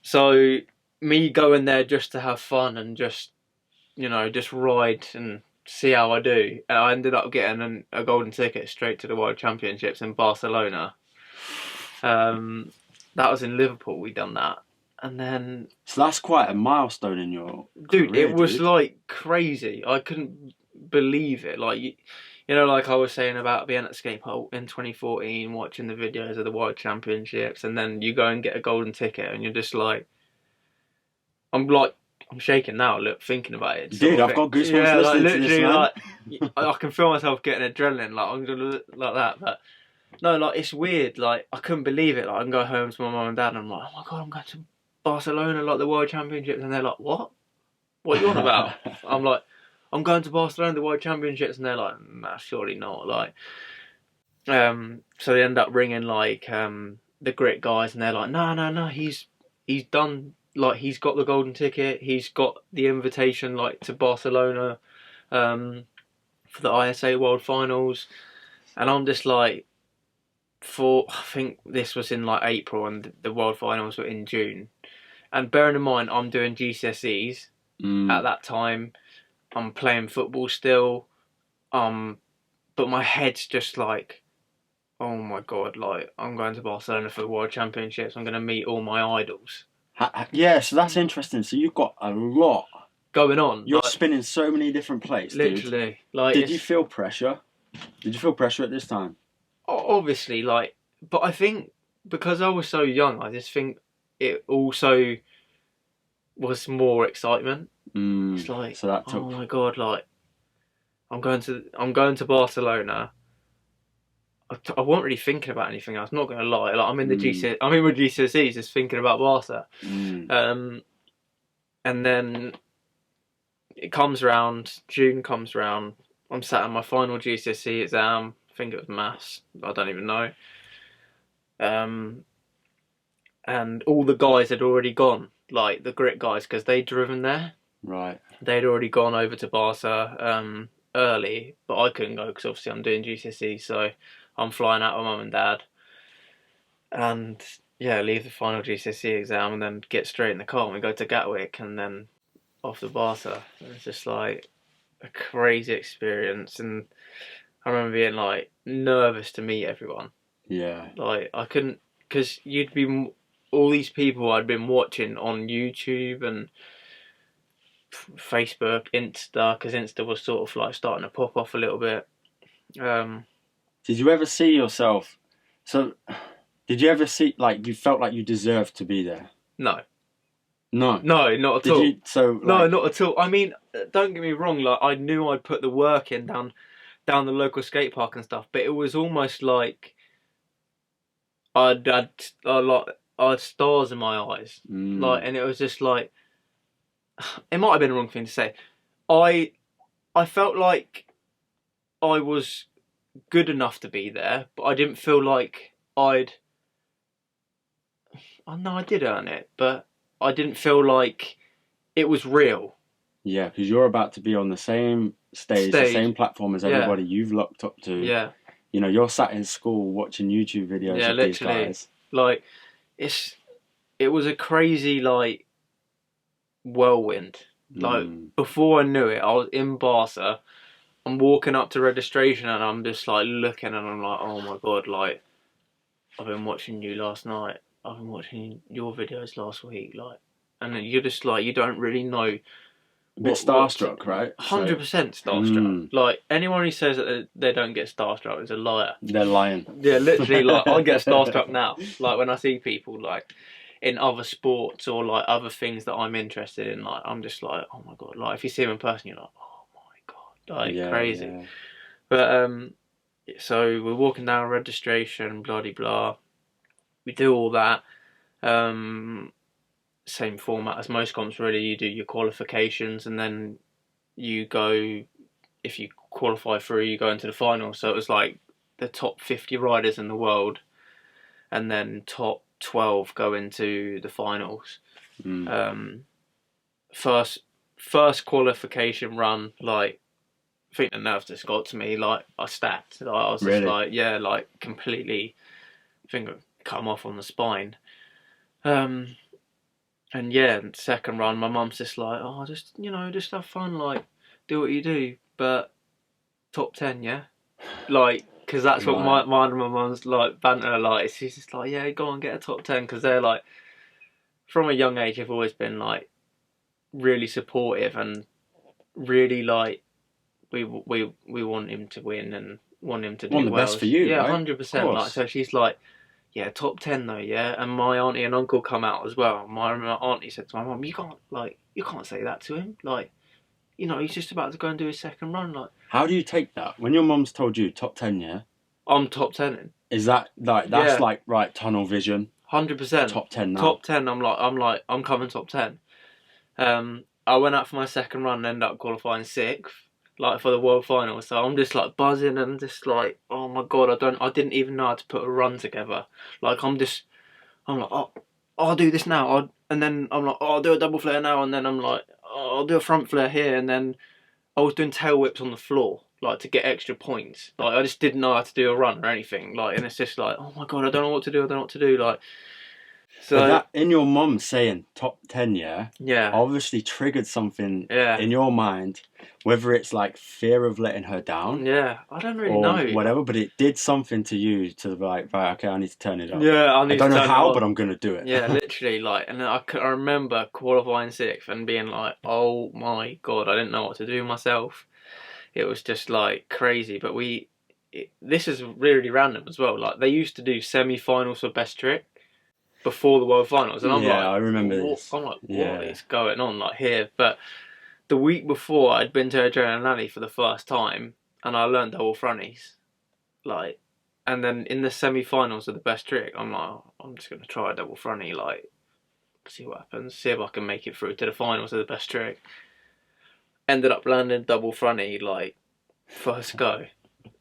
So me going there just to have fun and just ride and see how I do, I ended up getting a golden ticket straight to the World Championships in Barcelona. That was in Liverpool. We done that, and then so that's quite a milestone in your career, it was like crazy. I couldn't believe it. Like like I was saying about being at the skate park in 2014, watching the videos of the World Championships, and then you go and get a golden ticket, and you're just like, I'm shaking now, thinking about it. Dude, I've got goosebumps listening to this, man. I can feel myself getting adrenaline, like I'm gonna like that. But no, like, it's weird. Like, I couldn't believe it. Like, I can go home to my mum and dad, and I'm like, oh my god, I'm going to Barcelona, like the World Championships, and they're like, what? What are you on about? I'm like, I'm going to Barcelona, the World Championships, and they're like, nah, surely not. Like, so they end up ringing like the Grit guys, and they're like, no, he's done. Like, he's got the golden ticket. He's got the invitation, like, to Barcelona for the ISA World Finals. And I'm just like, I think this was in like April, and the World Finals were in June. And bearing in mind, I'm doing GCSEs at that time. I'm playing football still. But my head's just like, oh my god, like, I'm going to Barcelona for the World Championships. I'm going to meet all my idols. Yeah, so that's interesting. So you've got a lot going on. You're spinning so many different plates, literally. Dude. Like, did you feel pressure? Did you feel pressure at this time? Obviously, like, but I think because I was so young, I just think it also was more excitement. It's like, so that took... oh my god, like, I'm going to Barcelona. I wasn't really thinking about anything else. I'm not going to lie. Like, I'm in my GCSEs, just thinking about Barca. And then it comes round. June comes round. I'm sat on my final GCSE exam. I think it was maths. I don't even know. And all the guys had already gone, like the Grit guys, because they'd driven there. Right. They'd already gone over to Barca early, but I couldn't go because obviously I'm doing GCSE, so I'm flying out with mum and dad. And yeah, leave the final GCSE exam and then get straight in the car and we go to Gatwick and then off to Barca. It's just like a crazy experience, and I remember being like nervous to meet everyone. Yeah. Like, I couldn't, because you'd be all these people I'd been watching on YouTube and Facebook, Insta, because Insta was sort of like starting to pop off a little bit. Did you ever see yourself? So, did you ever see, like, you felt like you deserved to be there? No. No. No, not at all. No, not at all. I mean, don't get me wrong. Like, I knew I'd put the work in down the local skate park and stuff, but it was almost like I'd stars in my eyes. Like, and it was just like, it might have been the wrong thing to say. I felt like I was good enough to be there, but I didn't feel like I did earn it, but I didn't feel like it was real. Yeah, because you're about to be on the same stage, the same platform as everybody you've looked up to. Yeah. You know, you're sat in school watching YouTube videos of these guys. Like, it's it was a crazy like whirlwind. Like before I knew it, I was in Barca. I'm walking up to registration and I'm just like looking and I'm like, oh my god, like I've been watching you last night. I've been watching your videos last week, like, and you're just like, you don't really know. A bit starstruck, right? 100% starstruck. Like anyone who says that they don't get starstruck is a liar. They're lying. Yeah, literally. Like I get starstruck now. Like when I see people like in other sports or like other things that I'm interested in, like I'm just like, oh my god. Like if you see them in person, you're like, oh my god, like crazy. Yeah. But so we're walking down registration, blah de blah. We do all that. Same format as most comps, really. You do your qualifications, and then you go. If you qualify through, you go into the final. So it was like the top 50 riders in the world, and then top 12 go into the finals. First qualification run, like. I think the nerves just got to me. Like I stacked. Like, I was just like, yeah, like completely. I think I cut them off on the spine. And yeah, second run, my mum's just like, oh, just just have fun, like do what you do, but top 10, yeah, like because that's what my mum's like banter like. She's just like, yeah, go on, get a top 10, because they're like, from a young age, have always been like really supportive and really like. We want him to win and want him to do well. Want the best for you, yeah, right? 100%. Like so, she's like, yeah, top 10 though, yeah. And my auntie and uncle come out as well. My auntie said to my mum, you can't say that to him. Like, he's just about to go and do his second run. Like, how do you take that when your mum's told you top 10? Yeah, I'm top 10. Is that like that's like right tunnel vision? 100%. Top 10 now. Top 10. I'm coming top 10. I went out for my second run and ended up qualifying 6th. Like for the world final, so I'm just like buzzing and just like, oh my god, I didn't even know how to put a run together. Like I'm like, oh, I'll do this now, and then I'm like, oh, I'll do a double flare now, and then I'm like, oh, I'll do a front flare here, and then I was doing tail whips on the floor, like to get extra points. Like I just didn't know how to do a run or anything. Like, and it's just like, oh my god, I don't know what to do. Like, so but that in your mum saying top 10, yeah, obviously triggered something in your mind, whether it's like fear of letting her down, I don't really know, whatever, but it did something to you to like, right, okay, I need to turn it up. Yeah, I don't know how, but I'm gonna do it. Yeah, literally, like, and I remember qualifying 6th and being like, oh my god, I didn't know what to do myself. It was just like crazy. But this is really random as well. Like they used to do semi-finals for best trick before the world finals, and I'm like, I remember this. I'm like, what is going on like here? But the week before, I'd been to Adrenaline Alley for the first time, and I learned double fronties, like, and then in the semi-finals of the best trick, I'm like, I'm just gonna try a double fronty, like, see what happens, see if I can make it through to the finals of the best trick. Ended up landing double fronty, like, first go,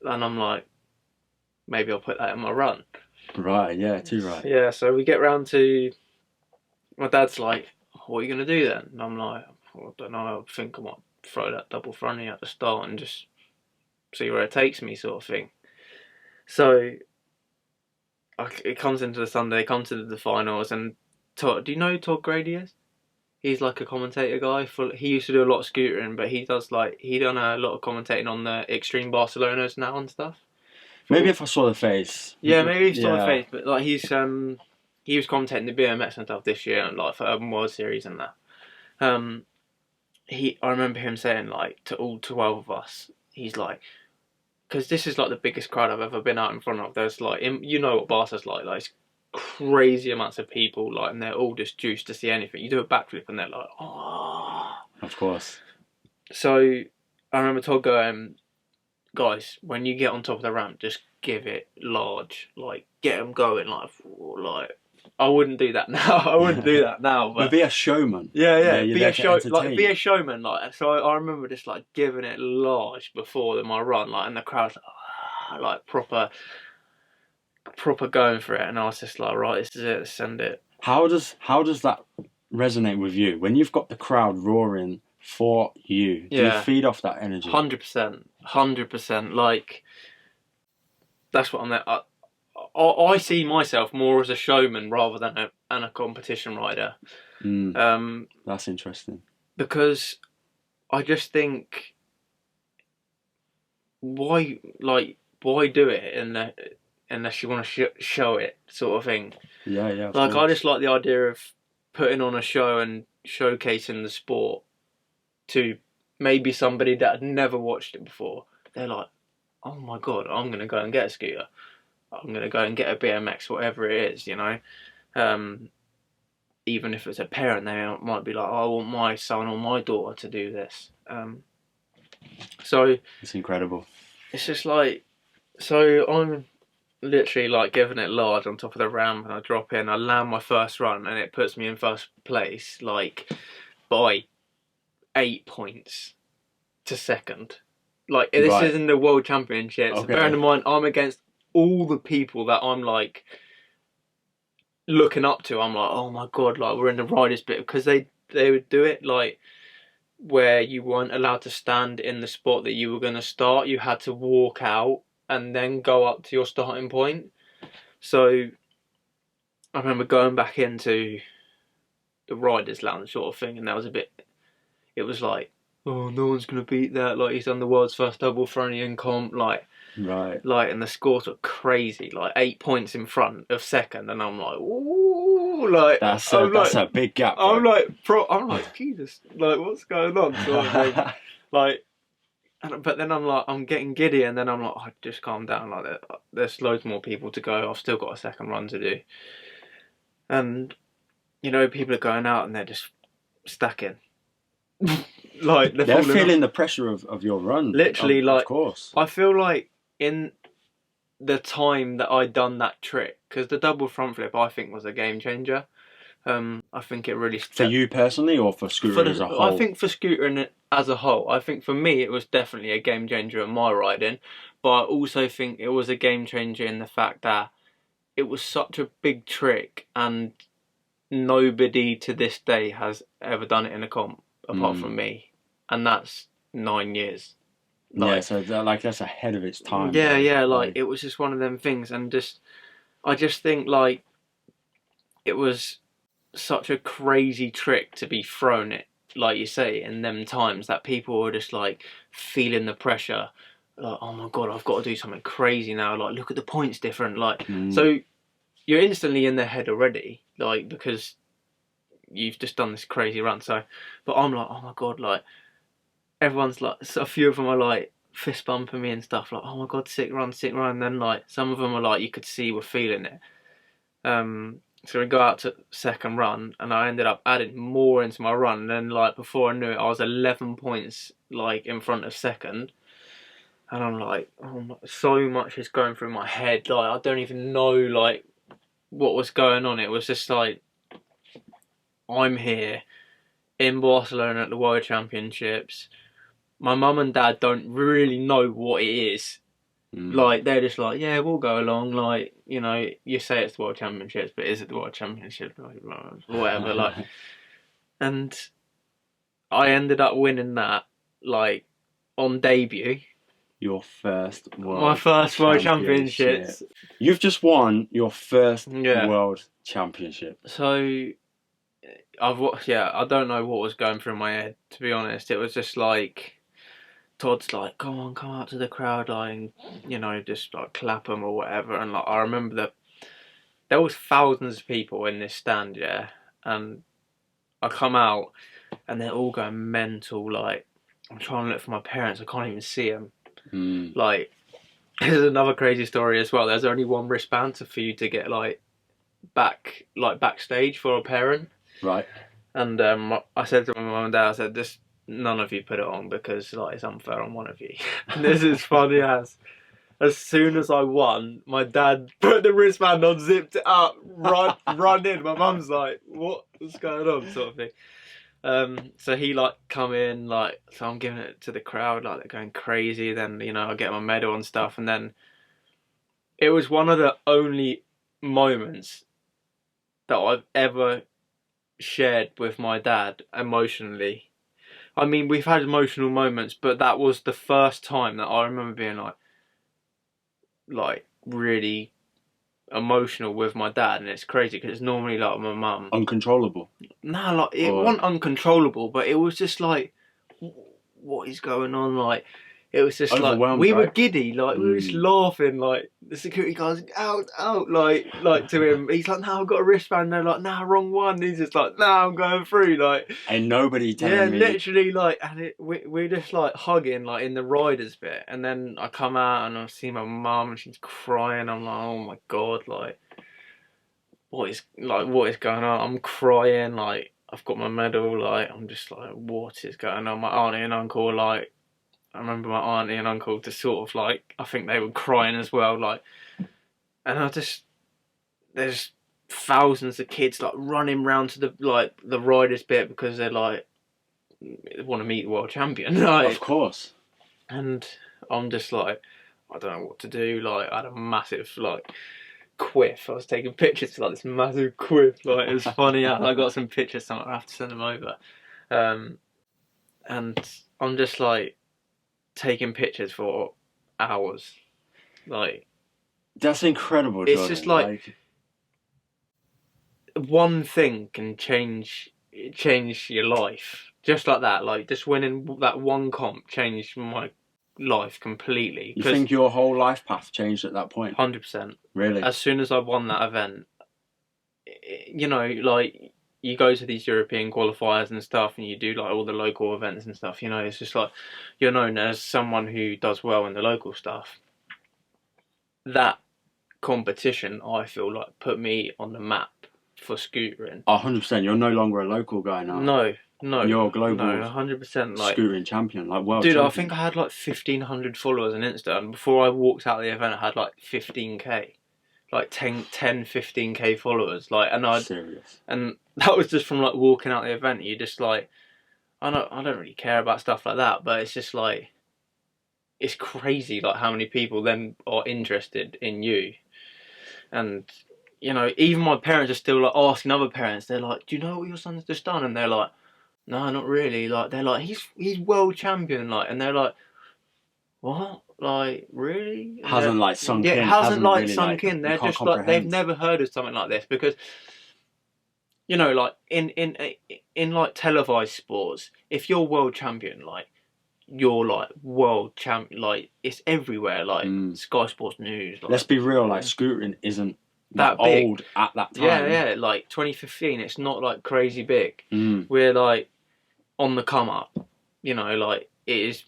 and I'm like, maybe I'll put that in my run. Right, yeah, too right. Yeah, so we get round to, my dad's like, what are you going to do then? And I'm like, well, I don't know, I think I might throw that double fronty at the start and just see where it takes me, sort of thing. So it comes into the Sunday, comes to the finals, and Todd, do you know who Todd Grady is? He's like a commentator guy. He used to do a lot of scootering, but he done a lot of commentating on the Extreme Barcelonas now and stuff. Maybe if I saw the face. Yeah, maybe if you saw the face, but like he was commentating the BMX and stuff this year, and like for Urban World Series and that. I remember him saying like to all 12 of us, he's like, because this is like the biggest crowd I've ever been out in front of. There's like, you know what Barca's like it's crazy amounts of people, like, and they're all just juiced to see anything. You do a backflip and they're like, oh. Of course. So I remember Todd going, guys, when you get on top of the ramp, just give it large, like get them going, like I wouldn't do that now. But be a showman. Yeah, be a showman, like. So I remember just like giving it large before my run, like, and the crowd's like proper going for it, and I was just like, right, this is it, send it. How does that resonate with you when you've got the crowd roaring for you? Do you feed off that energy? 100%. Like, that's what I'm there. I see myself more as a showman rather than a competition rider. That's interesting. Because I just think, why do it unless you want to show it, sort of thing. Yeah. Like, I just like the idea of putting on a show and showcasing the sport to maybe somebody that had never watched it before. They're like, oh my God, I'm going to go and get a scooter. I'm going to go and get a BMX, whatever it is, you know. Even if it's a parent, they might be like, oh, I want my son or my daughter to do this. So it's incredible. It's just like, so I'm literally like giving it large on top of the ramp, and I drop in, I land my first run, and it puts me in first place, like, by 8 points to second. Like, this is in the World Championships. Okay. Bearing in mind, I'm against all the people that I'm like looking up to. I'm like, oh my God, like, we're in the riders bit, because they would do it like where you weren't allowed to stand in the spot that you were going to start. You had to walk out and then go up to your starting point. So I remember going back into the riders lounge sort of thing, and that was it was like, oh, no one's going to beat that, like, he's done the world's first double throwing comp, like, and the scores were crazy, like 8 points in front of second, and I'm like, ooh, like, that's a big gap, bro. I'm like, Jesus, like, what's going on, sort of thing. Like, but then I'm like, I'm getting giddy, and then I'm like, oh, just calm down, like, there's loads more people to go, I've still got a second run to do. And, you know, people are going out and they're just stacking. Like, they're feeling the pressure of your run. Literally, of course. I feel like in the time that I done that trick, because the double front flip I think was a game changer. I think it really for you personally, or for scooter as a whole. I think for scooter as a whole. I think for me it was definitely a game changer in my riding, but I also think it was a game changer in the fact that it was such a big trick, and nobody to this day has ever done it in a comp apart from me, and that's 9 years. Like, yeah, so that's ahead of its time. Yeah, yeah, like, it was just one of them things, and I just think, like, it was such a crazy trick to be thrown it, like you say, in them times that people were just like feeling the pressure, like, oh my God, I've got to do something crazy now, like, look at the points different, like, so you're instantly in their head already, like, because you've just done this crazy run. So, but I'm like, oh my God, like, everyone's like, a few of them are like fist bumping me and stuff, like, oh my God, sick run, and then like some of them are like, you could see we're feeling it. So we go out to second run, and I ended up adding more into my run, and then, like, before I knew it, I was 11 points like in front of second. And I'm like, oh, so much is going through my head, like, I don't even know like what was going on. It was just like, I'm here in Barcelona at the World Championships. My mum and dad don't really know what it is. Like, they're just like, yeah, we'll go along. Like, you know, you say it's the World Championships, but is it the World Championships? Whatever, like. And I ended up winning that, like, on debut. Your first World My first World Championships. You've just won your first World Championship. So, I don't know what was going through my head, to be honest. It was just like, Todd's like, come on, come out to the crowd, like, and, you know, just like clap them or whatever. And like, I remember that there was thousands of people in this stand, yeah. And I come out, and they're all going mental. Like, I'm trying to look for my parents, I can't even see them. Like, there's another crazy story as well. There's only one wristband for you to get like backstage for a parent. Right. And I said to my mum and dad, I said, just none of you put it on, because like, it's unfair on one of you. And this is funny as soon as I won, my dad put the wristband on, zipped it up, run in. My mum's like, what's going on, sort of thing. So he like come in, like, so I'm giving it to the crowd, like, they're going crazy. Then, you know, I get my medal and stuff, and then it was one of the only moments that I've ever shared with my dad emotionally. I mean, we've had emotional moments, but that was the first time that I remember being like really emotional with my dad, and it's crazy because it's normally like my mum. Uncontrollable. No, like it wasn't uncontrollable, but it was just like, what is going on? Like, it was just like we were giddy, like we were just laughing, like the security guards out, like to him. He's like, "No, I've got a wristband." They're like, "No, wrong one." He's just like, "No, I'm going through." Like, and nobody telling me. Yeah, literally, like, and we're just like hugging, like in the riders bit, and then I come out and I see my mum and she's crying. I'm like, "Oh my god, like, what is going on?" I'm crying, like I've got my medal, like I'm just like, what is going on? My auntie and uncle, like. I remember my auntie and uncle just sort of like, I think they were crying as well, like, and there's thousands of kids like running round to the riders bit because they're like, they want to meet the world champion, like, of course. And I'm just like, I don't know what to do. Like, I had a massive like quiff. I was taking pictures for like this massive quiff. Like, it was funny. I got some pictures. So I have to send them over. And I'm just like, taking pictures for hours, like that's incredible. It's Jordan. just like one thing can change your life just like that. Like just winning that one comp changed my life completely. You think your whole life path changed at that point? 100%. Really? As soon as I won that event, you know, like. You go to these European qualifiers and stuff, and you do like all the local events and stuff. You know, it's just like you're known as someone who does well in the local stuff. That competition, I feel like, put me on the map for scootering. 100%. You're no longer a local guy now. No. You're a global. 100%. Like scootering champion, like world. Dude, champion. I think I had like 1,500 followers on Insta, and before I walked out of the event, I had like 15k. Like 10, 15k followers, like, Serious. And that was just from like walking out the event. You just like, I don't really care about stuff like that, but it's just like, it's crazy like how many people then are interested in you, and you know, even my parents are still like asking other parents. They're like, "Do you know what your son's just done?" And they're like, "No, not really." Like they're like, "He's world champion," like, and they're like, "What?" Like, really? Hasn't like sunk in. Yeah, it hasn't like really, sunk in. They're just like, they've never heard of something like this because, you know, like in like televised sports, if you're world champion, like you're like world champion, like it's everywhere, like Sky Sports News. Like, let's be real, like scootering isn't that old at that time. Yeah, like 2015, it's not like crazy big. We're like on the come up, you know, like it is.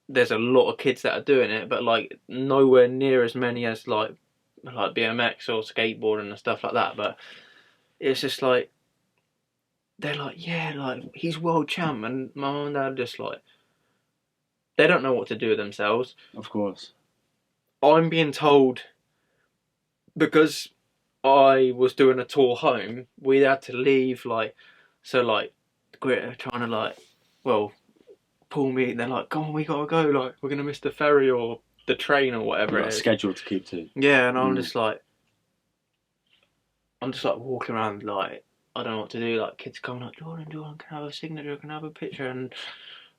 There's a lot of kids that are doing it, but like nowhere near as many as like BMX or skateboarding and stuff like that. But it's just like they're like, yeah, like he's world champ, and my mum and dad just like they don't know what to do with themselves. Of course, I'm being told because I was doing a tour home. We had to leave like we're trying to like pull me, and they're like, "Come on, we gotta go, like we're gonna miss the ferry or the train or whatever it is." Schedule to keep to. Yeah, and I'm just like walking around like I don't know what to do. Like kids coming up, Jordan, can I have a signature? Can I have a picture? And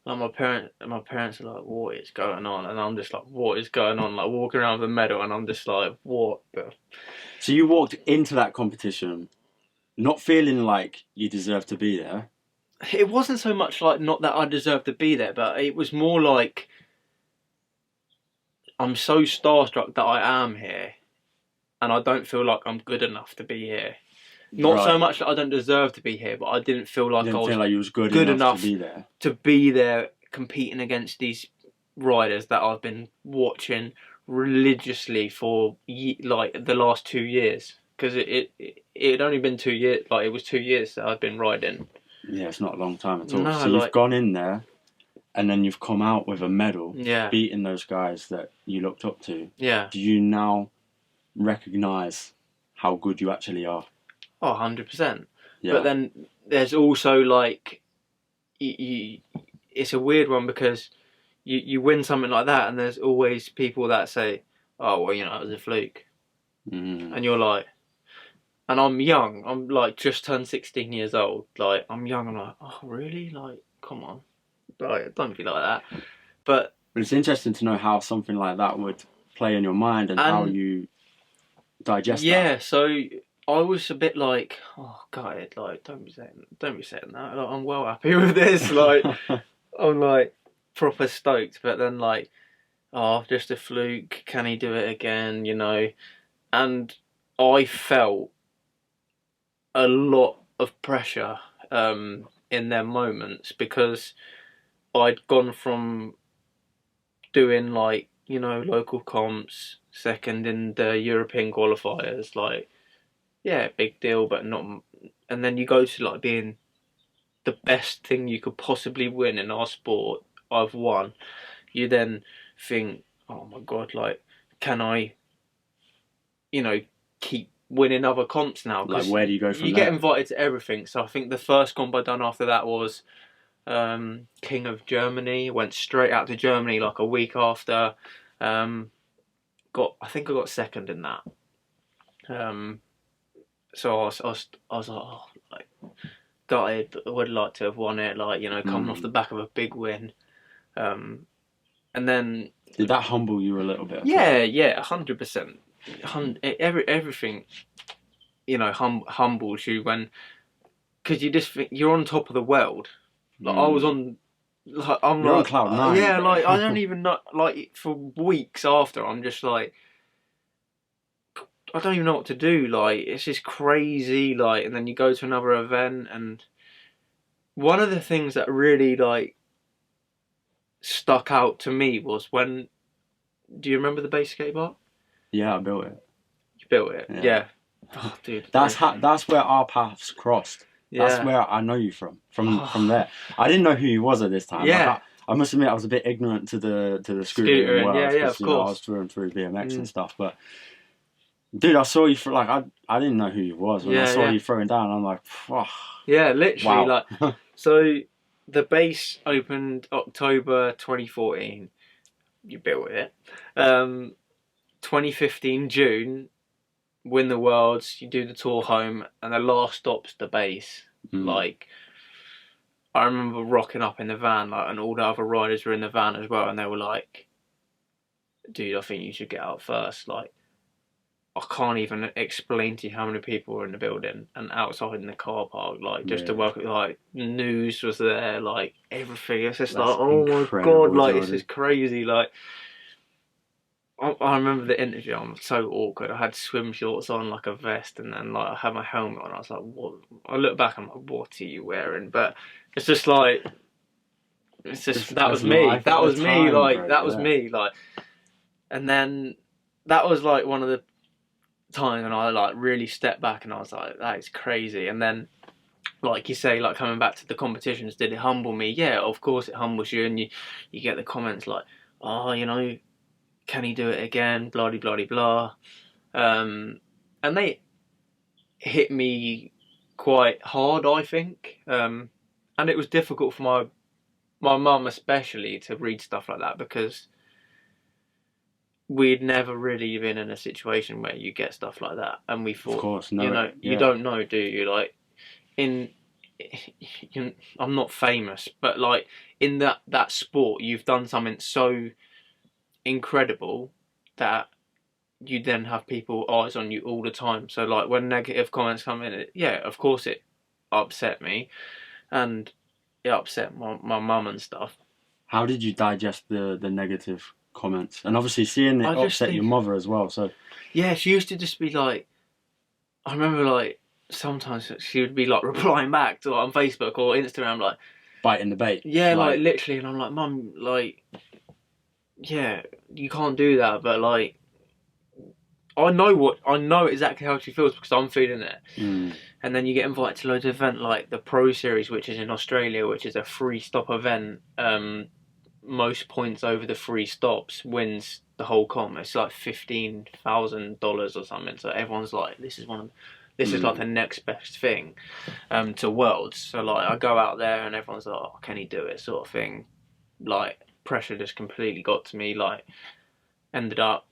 like my parents are like, "What is going on?" And I'm just like, "What is going on?" Like walking around with a medal, and I'm just like, "What?" So you walked into that competition, not feeling like you deserved to be there. It wasn't so much like not that I deserved to be there, but it was more like I'm so starstruck that I am here, and I don't feel like I'm good enough to be here. Not so much that I don't deserve to be here, but I didn't feel like I was good enough to be there competing against these riders that I've been watching religiously for like the last 2 years, because it had only been 2 years. Like it was 2 years that I've been riding. Yeah, it's not a long time at all. No, so you've gone in there, and then you've come out with a medal, beating those guys that you looked up to. Yeah. Do you now recognise how good you actually are? Oh, 100%. Yeah. But then there's also like, it's a weird one because you win something like that, and there's always people that say, "Oh, well, you know, it was a fluke," and you're like. And I'm young. I'm like just turned 16 years old. Like I'm young. I'm like, oh really? Like, come on. Like, don't be like that. But it's interesting to know how something like that would play in your mind and how you digest that? Yeah, so I was a bit like, oh God, like don't be saying that. Like, I'm well happy with this. Like I'm like proper stoked, but then like, oh, just a fluke. Can he do it again? You know, and I felt a lot of pressure in their moments because I'd gone from doing like, you know, local comps, second in the European qualifiers, like, yeah, big deal, but not. And then you go to like being the best thing you could possibly win in our sport. I've won. You then think, oh my God, like, can I, you know, keep winning other comps now? Like, where do you go from there? You get invited to everything. So I think the first comp I done after that was King of Germany. Went straight out to Germany like a week after. I think I got second in that. So I was like, oh, like gutted, but I would like to have won it. Like, you know, coming off the back of a big win. And then did that humble you a little bit? Yeah, 100%. Everything, you know, humbles you when, because you just think you're on top of the world. Like I was on, like I'm You're like, on cloud nine. Yeah, like I don't even know. Like for weeks after, I'm just like, I don't even know what to do. Like it's just crazy. Like, and then you go to another event, and one of the things that really like stuck out to me was when. Do you remember the base skate park? Yeah, I built it. You built it, yeah. Oh, dude, that's where our paths crossed. Yeah. That's where I know you from there. I didn't know who you was at this time. Yeah. Like, I must admit I was a bit ignorant to the scooter world. Yeah, of course. I was through and through BMX and stuff, but dude, I saw you I didn't know who you was when I saw you throwing down. I'm like, oh, yeah, literally, wow. like. So the base opened October 2014. You built it. 2015 June, win the Worlds. You do the tour home, and the last stop's the base. Like, I remember rocking up in the van, like, and all the other riders were in the van as well, and they were like, "Dude, I think you should get out first." Like, I can't even explain to you how many people were in the building and outside in the car park, like, just to welcome. Like, news was there, like everything. It's just like, oh my God, like this is crazy. Like, I remember the interview. I'm so awkward. I had swim shorts on, like a vest, and then like I had my helmet on. I was like, "What?" I look back. I'm like, "What are you wearing?" But it's just like, it's just that was me. That was me. Like that was me. Like, and then that was like one of the times when I like really stepped back and I was like, "That is crazy." And then, like you say, like coming back to the competitions, did it humble me? Yeah, of course it humbles you, and you get the comments like, "Oh, you know, can he do it again? Blah, blah, blah, blah." And they hit me quite hard, I think. And it was difficult for my mum especially to read stuff like that because we'd never really been in a situation where you get stuff like that. And we thought, of course, no, you know, you don't know, do you? Like, I'm not famous, but like in that sport, you've done something so incredible that you then have people eyes on you all the time. So like when negative comments come in, of course it upset me, and it upset my mum and stuff. How did you digest the negative comments? And obviously seeing it upset your mother as well. So yeah, she used to just be like, I remember like sometimes she would be like replying back to like, on Facebook or Instagram, like biting the bait. Yeah, like literally, and I'm like, "Mum, like, yeah, you can't do that," but like, I know exactly how she feels because I'm feeling it. And then you get invited to loads of events like the Pro Series, which is in Australia, which is a 3-stop event. Most points over the 3 stops wins the whole comp. It's like $15,000 or something. So everyone's like, this is like the next best thing to Worlds. So like I go out there and everyone's like, "Oh, can he do it?" sort of thing. Like pressure just completely got to me. Like ended up,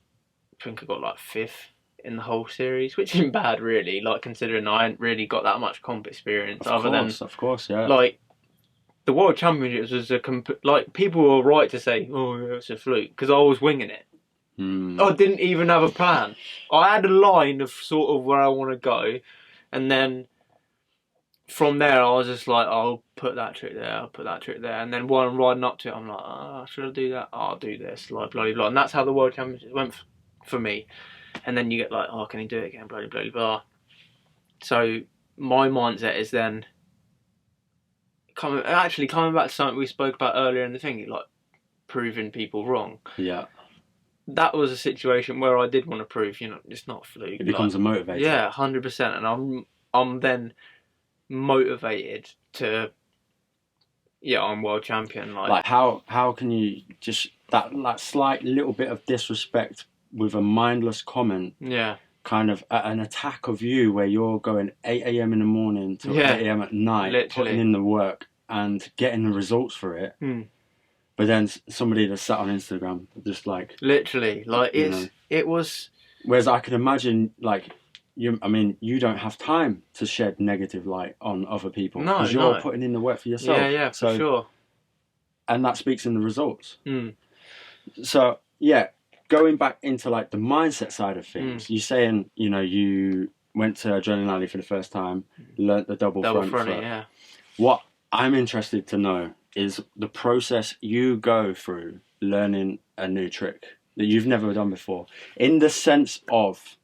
I think I got like 5th in the whole series, which isn't bad really. Like considering I hadn't really got that much comp experience of course, yeah. Like the World Championships was like people were right to say, "Oh, it's a fluke," because I was winging it. I didn't even have a plan. I had a line of sort of where I want to go, and then from there I was just like, I'll put that trick there, I'll put that trick there, and then while I'm riding up to it, I'm like, should I do that? I'll do this, like blah blah blah, and that's how the World Championships went for me. And then you get like, can he do it again? Blah blah blah blah. So my mindset is then coming back to something we spoke about earlier in the thing, like proving people wrong. Yeah. That was a situation where I did want to prove, it's not fluke. It becomes a motivator. Yeah, 100%. And I'm then motivated to, I'm world champion. Like how can you just that slight little bit of disrespect with a mindless comment? Yeah. Kind of an attack of you where you're going 8 a.m. in the morning to 8 a.m. at night, literally putting in the work and getting the results for it. But then somebody that sat on Instagram just like... Literally, like it was... Whereas I could imagine like, you don't have time to shed negative light on other people. No, because you're putting in the work for yourself. Yeah, for sure. And that speaks in the results. So, yeah, going back into like the mindset side of things, you're saying, you went to Adrenaline Alley for the first time, learnt the double front flip. Yeah. What I'm interested to know is the process you go through learning a new trick that you've never done before, in the sense of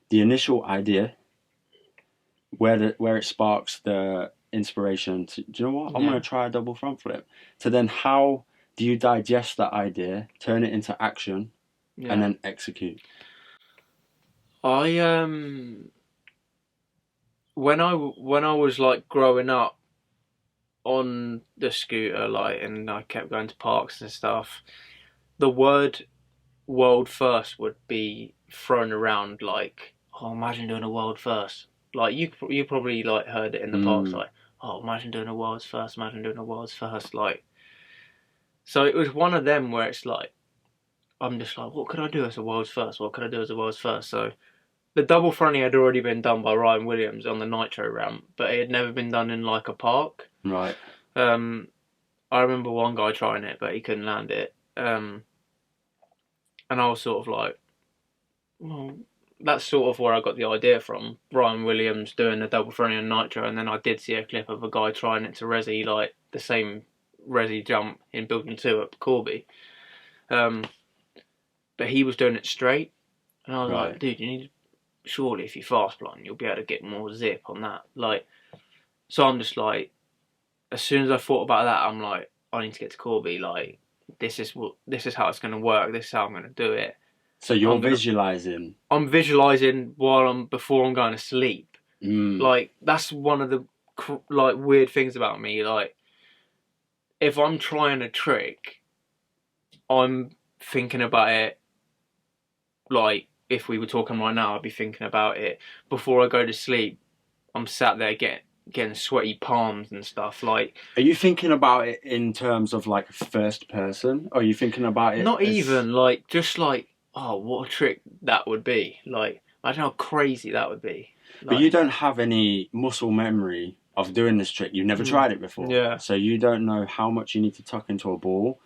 the initial idea, where it sparks the inspiration to, do you know what, I'm going to try a double front flip, to then how do you digest that idea, turn it into action, and then execute? When I was like growing up on the scooter, like, and I kept going to parks and stuff, the word world first would be thrown around like, imagine doing a world first. Like you probably like heard it in the parks, like, imagine doing a world's first, imagine doing a world's first, like. So it was one of them where it's like, I'm just like, what could I do as a world's first? What could I do as a world's first? So the double fronting had already been done by Ryan Williams on the Nitro ramp, but it had never been done in like a park. Right. I remember one guy trying it, but he couldn't land it. And I was sort of like, well, that's sort of where I got the idea from. Ryan Williams doing the double fronting on Nitro, and then I did see a clip of a guy trying it to resi, like the same resi jump in Building 2 at Corby. But he was doing it straight, and I was like, dude, surely if you fast blind, you'll be able to get more zip on that. Like, so I'm just like, as soon as I thought about that, I'm like, I need to get to Corby. Like, this is how it's going to work. This is how I'm going to do it. So you're visualizing. I'm visualizing before I'm going to sleep. Like, that's one of the like weird things about me. Like, if I'm trying a trick, I'm thinking about it. Like, if we were talking right now, I'd be thinking about it before I go to sleep. I'm sat there getting sweaty palms and stuff. Like, are you thinking about it in terms of like first person, or are you thinking about it? Not even like, just like, what a trick that would be. Like, imagine how crazy that would be. Like, but you don't have any muscle memory of doing this trick. You've never tried it before. Yeah. So you don't know how much you need to tuck into a ball.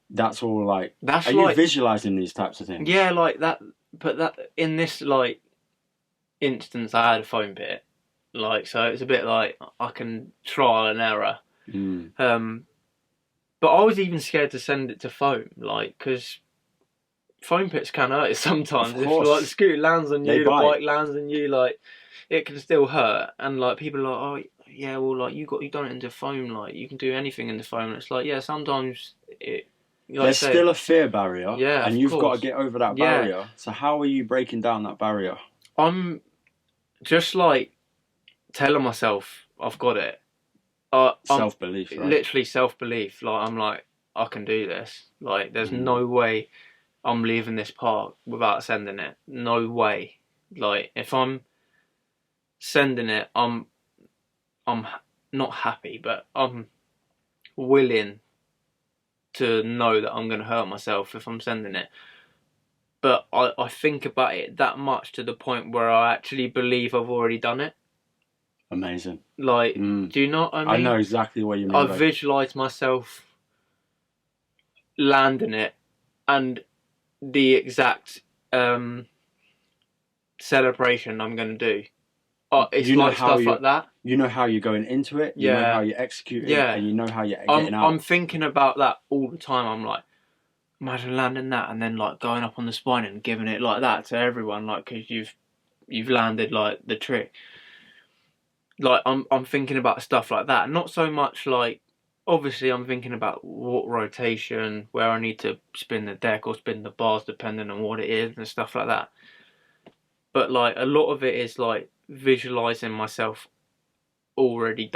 That's all like. Are you visualizing these types of things? Yeah, like that. But that in this like instance, I had a foam pit. Like, so it's a bit like I can trial and error. But I was even scared to send it to foam, like, because foam pits can hurt it sometimes. If like the scooter lands on you, the bike lands on you, like, it can still hurt. And like people are like, yeah, well, like you done it into foam, like you can do anything in the foam. And it's like, yeah, sometimes it. There's still a fear barrier, and you've got to get over that barrier. Yeah. So how are you breaking down that barrier? I'm just like telling myself I've got it. Self-belief, right? Literally self-belief. Like, I'm like, I can do this. Like, there's no way I'm leaving this park without sending it. No way. Like, if I'm sending it, I'm not happy, but I'm willing to know that I'm going to hurt myself if I'm sending it. But I think about it that much to the point where I actually believe I've already done it. Amazing. Like, do you know what I mean? I know exactly what you mean. I visualise myself landing it, and the exact celebration I'm going to do. It's like stuff like that. You know how you're going into it. You know how you're executing, and you know how you're getting out. I'm thinking about that all the time. I'm like, imagine landing that and then like going up on the spine and giving it like that to everyone, like because you've landed like the trick. Like I'm thinking about stuff like that, not so much like. Obviously, I'm thinking about what rotation, where I need to spin the deck or spin the bars, depending on what it is and stuff like that. But like a lot of it is like visualizing myself already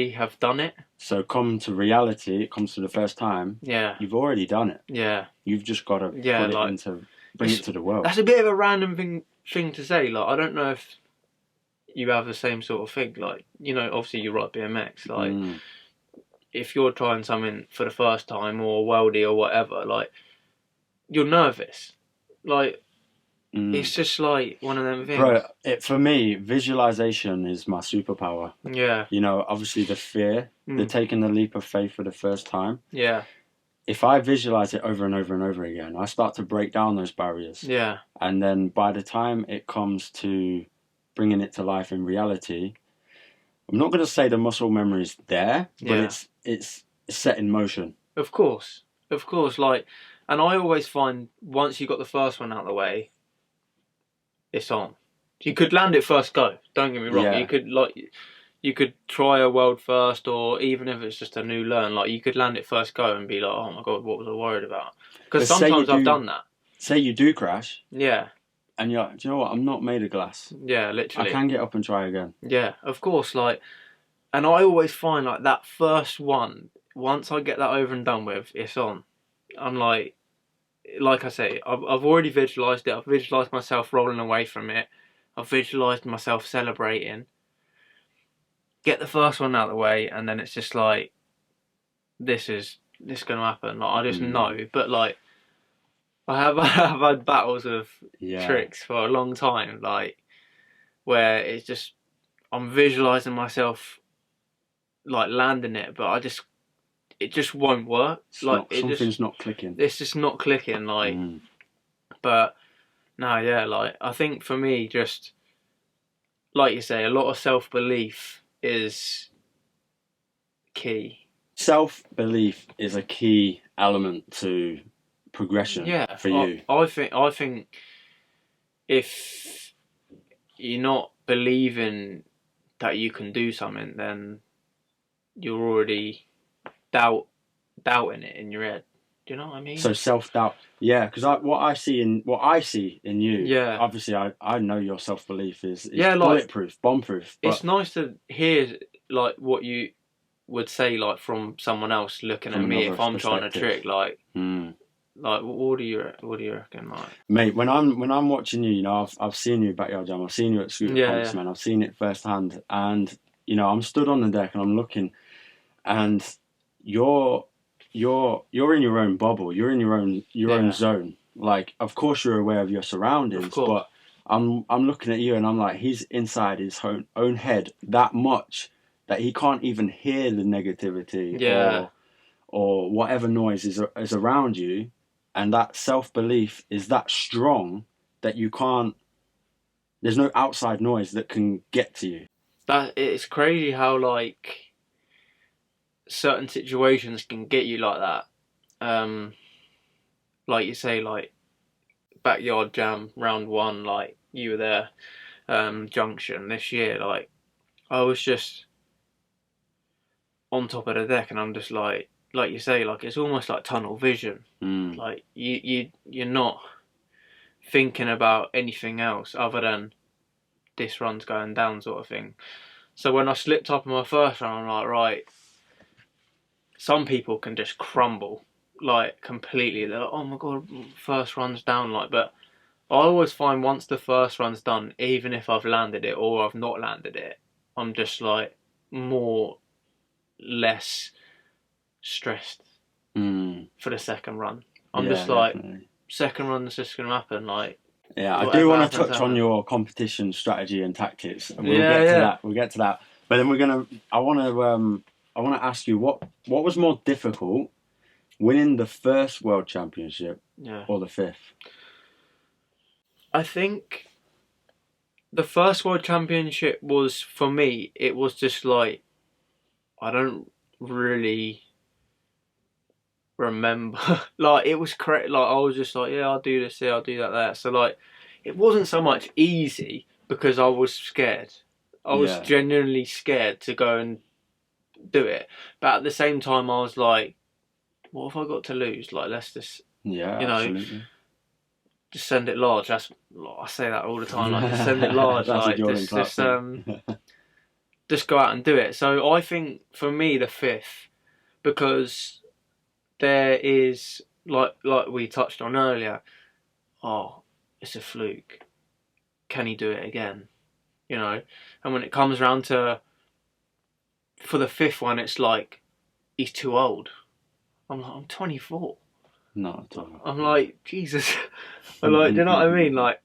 have done it. So come to reality, it comes to the first time. Yeah. You've already done it. Yeah. You've just got to bring it to the world. That's a bit of a random thing to say. Like I don't know if you have the same sort of thing. Like, you know, obviously you ride BMX. Like if you're trying something for the first time or worldy or whatever, like you're nervous. Like it's just like one of them things. Bro, for me, visualization is my superpower. Yeah. You know, obviously the fear, the taking the leap of faith for the first time. Yeah. If I visualize it over and over and over again, I start to break down those barriers. Yeah. And then by the time it comes to bringing it to life in reality, I'm not going to say the muscle memory is there, but it's set in motion. Of course. Like, and I always find once you got the first one out of the way, it's on. You could land it first go. Don't get me wrong. Yeah. You could try a world first, or even if it's just a new learn, like you could land it first go and be like, oh my god, what was I worried about? Because sometimes I've done that. Say you do crash. Yeah. And you're like, do you know what? I'm not made of glass. Yeah, literally. I can get up and try again. Yeah, of course. Like, and I always find like that first one, once I get that over and done with, it's on. I'm like I say, I've already visualised it. I've visualised myself rolling away from it. I've visualised myself celebrating. Get the first one out of the way, and then it's just like, this is going to happen. Like, I just know. But like, I've had battles of tricks for a long time, like where it's just I'm visualising myself like landing it, but it just won't work. Something's not clicking. It's just not clicking. Like, but no, yeah. Like I think for me, just like you say, a lot of self-belief is key. Self-belief is a key element to progression for you. I think if you're not believing that you can do something, then you're already doubting it in your head. Do you know what I mean? So self-doubt, because what I see in you, obviously I know your self-belief is bulletproof, bomb-proof. It's nice to hear like what you would say like from someone else looking at me if I'm trying a trick, like. Like, what do you reckon, like? Mate, when I'm watching you, you know, I've seen you Backyard Jam, I've seen you at Scooter Pumps, man, I've seen it firsthand, and you know, I'm stood on the deck and I'm looking, and you're in your own bubble, you're in your own zone. Like, of course, you're aware of your surroundings, but I'm looking at you and I'm like, he's inside his own head that much that he can't even hear the negativity or whatever noise is around you. And that self-belief is that strong that you can't... There's no outside noise that can get to you. It's crazy how, like, certain situations can get you like that. Like you say, like, Backyard Jam, round 1, like, you were there, Junction this year, like, I was just on top of the deck and I'm just like you say, like it's almost like tunnel vision. Like you're not thinking about anything else other than this run's going down, sort of thing. So when I slipped up on my first run, I'm like, right, some people can just crumble like completely. They're like, oh my god, first run's down, like. But I always find once the first run's done, even if I've landed it or I've not landed it, I'm just like less stressed for the second run. I'm just like, definitely. Second run's just going to happen. Like, yeah, I do want to touch on your competition strategy and tactics. And we'll get to that. We'll get to that. But then I want to ask you what was more difficult winning the first World Championship or the fifth? I think the first World Championship was, for me, it was just like, I don't really remember. Like, it was correct. Like, I was just like, yeah, I'll do this here, I'll do that there. So, like, it wasn't so much easy because I was scared. I was genuinely scared to go and do it. But at the same time, I was like, what have I got to lose? Like, let's just, absolutely. Just send it large. I say that all the time. Like, just send it large. Like, just go out and do it. So I think for me the fifth, because there is like we touched on earlier. Oh, it's a fluke. Can he do it again? You know, and when it comes around to for the fifth one, it's like he's too old. I'm 24. Not at all. I'm like, Jesus. I'm like, do you know what I mean? Like,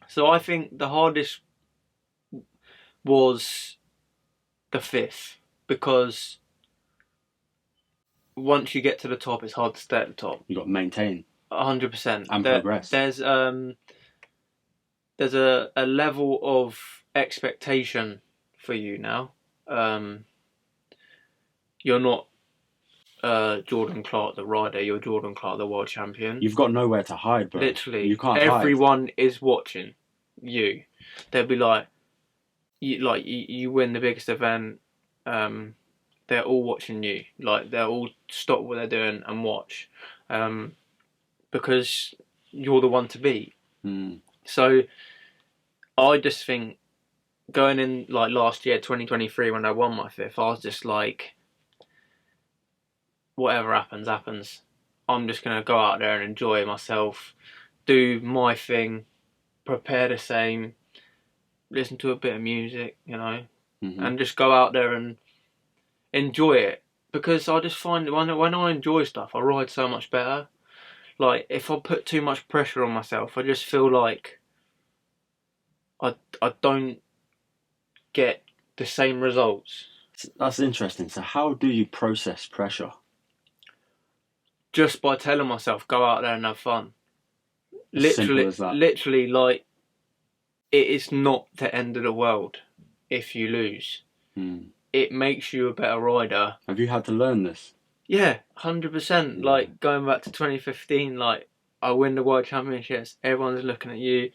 so I think the hardest was the fifth, because once you get to the top, it's hard to stay at the top. You got to maintain 100% and progress. There's a level of expectation for you now. You're not Jordan Clark the rider, you're Jordan Clark the world champion. You've got nowhere to hide, bro. Literally, you can't everyone is watching you. They'll be like, you win the biggest event, they're all watching you. Like, they'll all stop what they're doing and watch, because you're the one to beat. So I just think going in, like last year, 2023, when I won my fifth, I was just like, whatever happens, happens. I'm just going to go out there and enjoy myself, do my thing, prepare the same, listen to a bit of music, you know, and just go out there and enjoy it. Because I just find when I enjoy stuff, I ride so much better. Like, if I put too much pressure on myself, I just feel like I don't get the same results. That's interesting. So how do you process pressure? Just by telling myself, go out there and have fun. Simple as that. Literally, like, it is not the end of the world if you lose. It makes you a better rider. Have you had to learn this? Yeah, 100%. Like, going back to 2015, like, I win the World Championships, everyone's looking at you.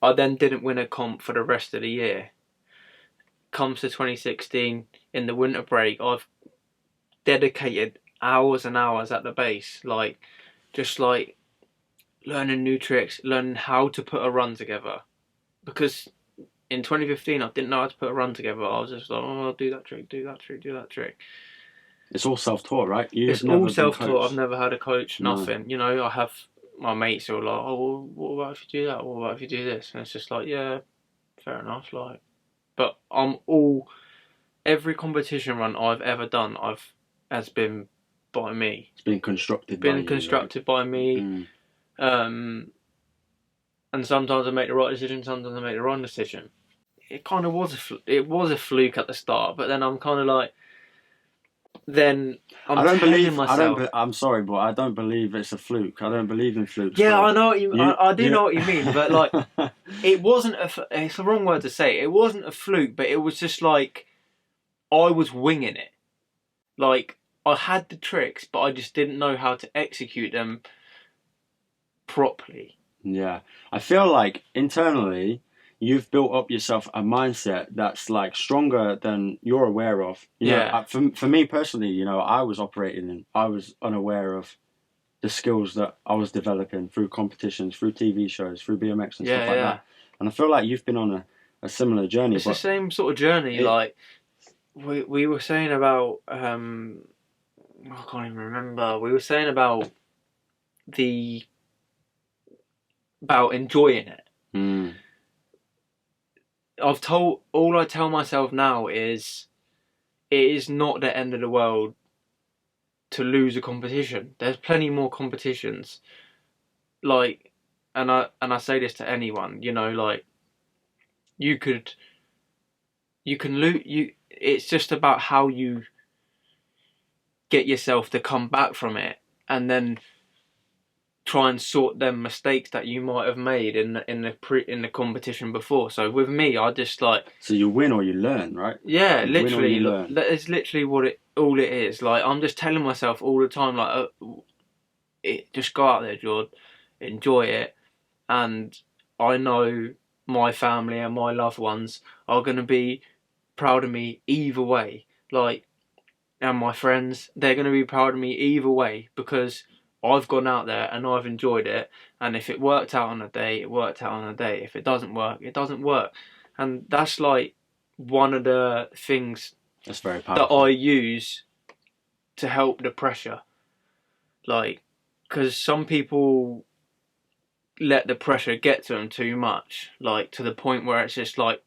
I then didn't win a comp for the rest of the year. Comes to 2016, in the winter break, I've dedicated hours and hours at the base, like, just like learning new tricks, learning how to put a run together. Because in 2015, I didn't know how to put a run together. I was just like, oh, do that trick, do that trick, do that trick. It's all self-taught, right? It's all self-taught. I've never had a coach, nothing. No. You know, I have my mates who are like, oh, well, what about if you do that? What about if you do this? And it's just like, yeah, fair enough. Like, but every competition run I've ever done, has been by me. It's been constructed by me. And sometimes I make the right decision, sometimes I make the wrong decision. It kind of was a fluke at the start, but then I'm kind of like, I'm sorry, but I don't believe it's a fluke. I don't believe in flukes. Yeah, I know what you. I do know what you mean, but like, it wasn't it's the wrong word to say. It wasn't a fluke, but it was just like, I was winging it. Like, I had the tricks, but I just didn't know how to execute them properly. Yeah, I feel like internally you've built up yourself a mindset that's like stronger than you're aware of. You know, for me personally, you know, I was unaware of the skills that I was developing through competitions, through TV shows, through BMX and stuff like that. And I feel like you've been on a similar journey. It's the same sort of journey. Like, we were saying about, I can't even remember. We were saying about enjoying it. All I tell myself now is, it is not the end of the world to lose a competition. There's plenty more competitions. Like, and I say this to anyone, you know, like, you can lose. It's just about how you get yourself to come back from it and then try and sort them mistakes that you might have made in the competition before. So with me, I just like. So you win or you learn, right? Yeah, you literally. Win or you learn. It's literally all it is. Like, I'm just telling myself all the time, like, just go out there, George, enjoy it, and I know my family and my loved ones are going to be proud of me either way. Like, and my friends, they're going to be proud of me either way, because I've gone out there and I've enjoyed it. And if it worked out on a day, it worked out on a day. If it doesn't work, it doesn't work. And that's like one of the things that's very powerful that I use to help the pressure. Like, because some people let the pressure get to them too much, like to the point where it's just like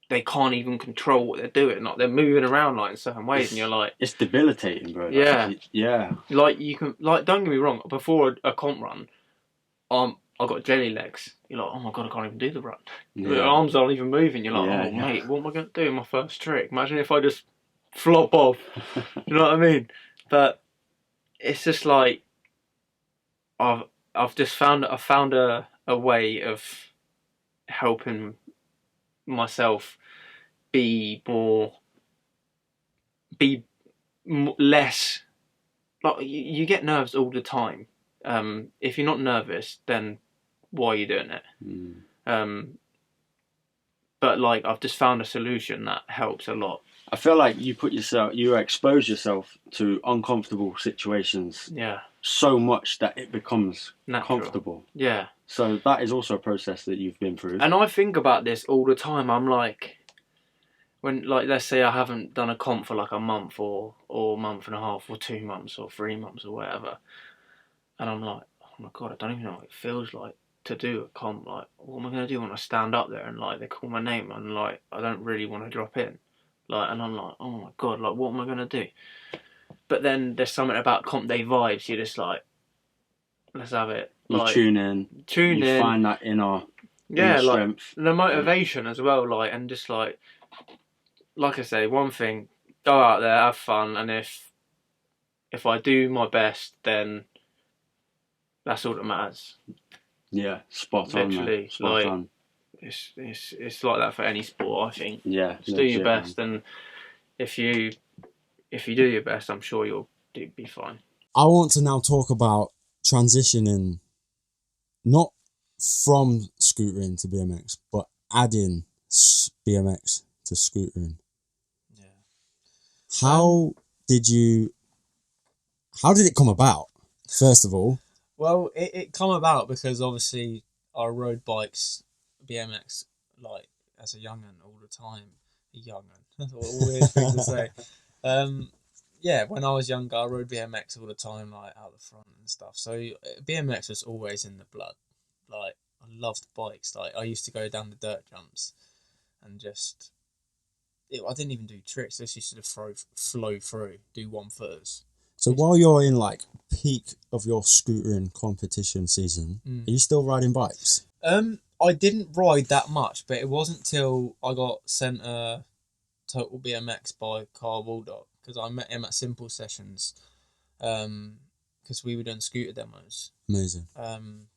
they can't even control what they're doing. Like, they're moving around like in certain ways, and you're like, it's debilitating, bro. Yeah, yeah. Like, you can, like, don't get me wrong. Before a comp run, I got jelly legs. You're like, oh my god, I can't even do the run. Yeah. The arms aren't even moving. You're like, mate, what am I going to do in my first trick? Imagine if I just flop off. You know what I mean? But it's just like I've found a way of helping myself be less. Like, you get nerves all the time. If you're not nervous, then why are you doing it? But like, I've just found a solution that helps a lot. I feel like you expose yourself to uncomfortable situations. Yeah. So much that it becomes natural. Comfortable. Yeah. So that is also a process that you've been through. And I think about this all the time. I'm like, when, like, let's say I haven't done a comp for like a month or month and a half or 2 months or 3 months or whatever, and I'm like, oh my god, I don't even know what it feels like to do a comp. Like, what am I going to do when I stand up there and like they call my name and like I don't really want to drop in, like, and I'm like, oh my god, like, what am I going to do? But then there's something about comp day vibes. You're just like, let's have it. You like, tune in, find that inner strength, like the motivation as well. Like, and just like I say, one thing, go out there, have fun, and if I do my best, then that's all that matters. Yeah, spot on. Literally, spot like, on. It's like that for any sport, I think. Yeah, just do your best, man. And if you do your best, I'm sure you'll be fine. I want to now talk about transitioning, not from scootering to BMX, but adding BMX to scootering. Yeah. How did it come about, first of all? Well, it come about because obviously I rode bikes, BMX, like, as a young'un all the time. A young'un, that's a weird thing to say. Yeah, when I was younger, I rode BMX all the time, like, out the front and stuff. So BMX was always in the blood. Like, I loved bikes. Like, I used to go down the dirt jumps and just... I didn't even do tricks. I just used to flow through, do 1-footers. So while you're in like peak of your scootering competition season, are you still riding bikes? I didn't ride that much, but it wasn't till I got sent a Total BMX by Carl Waldock, because I met him at Simple Sessions, because we were doing scooter demos. Amazing. And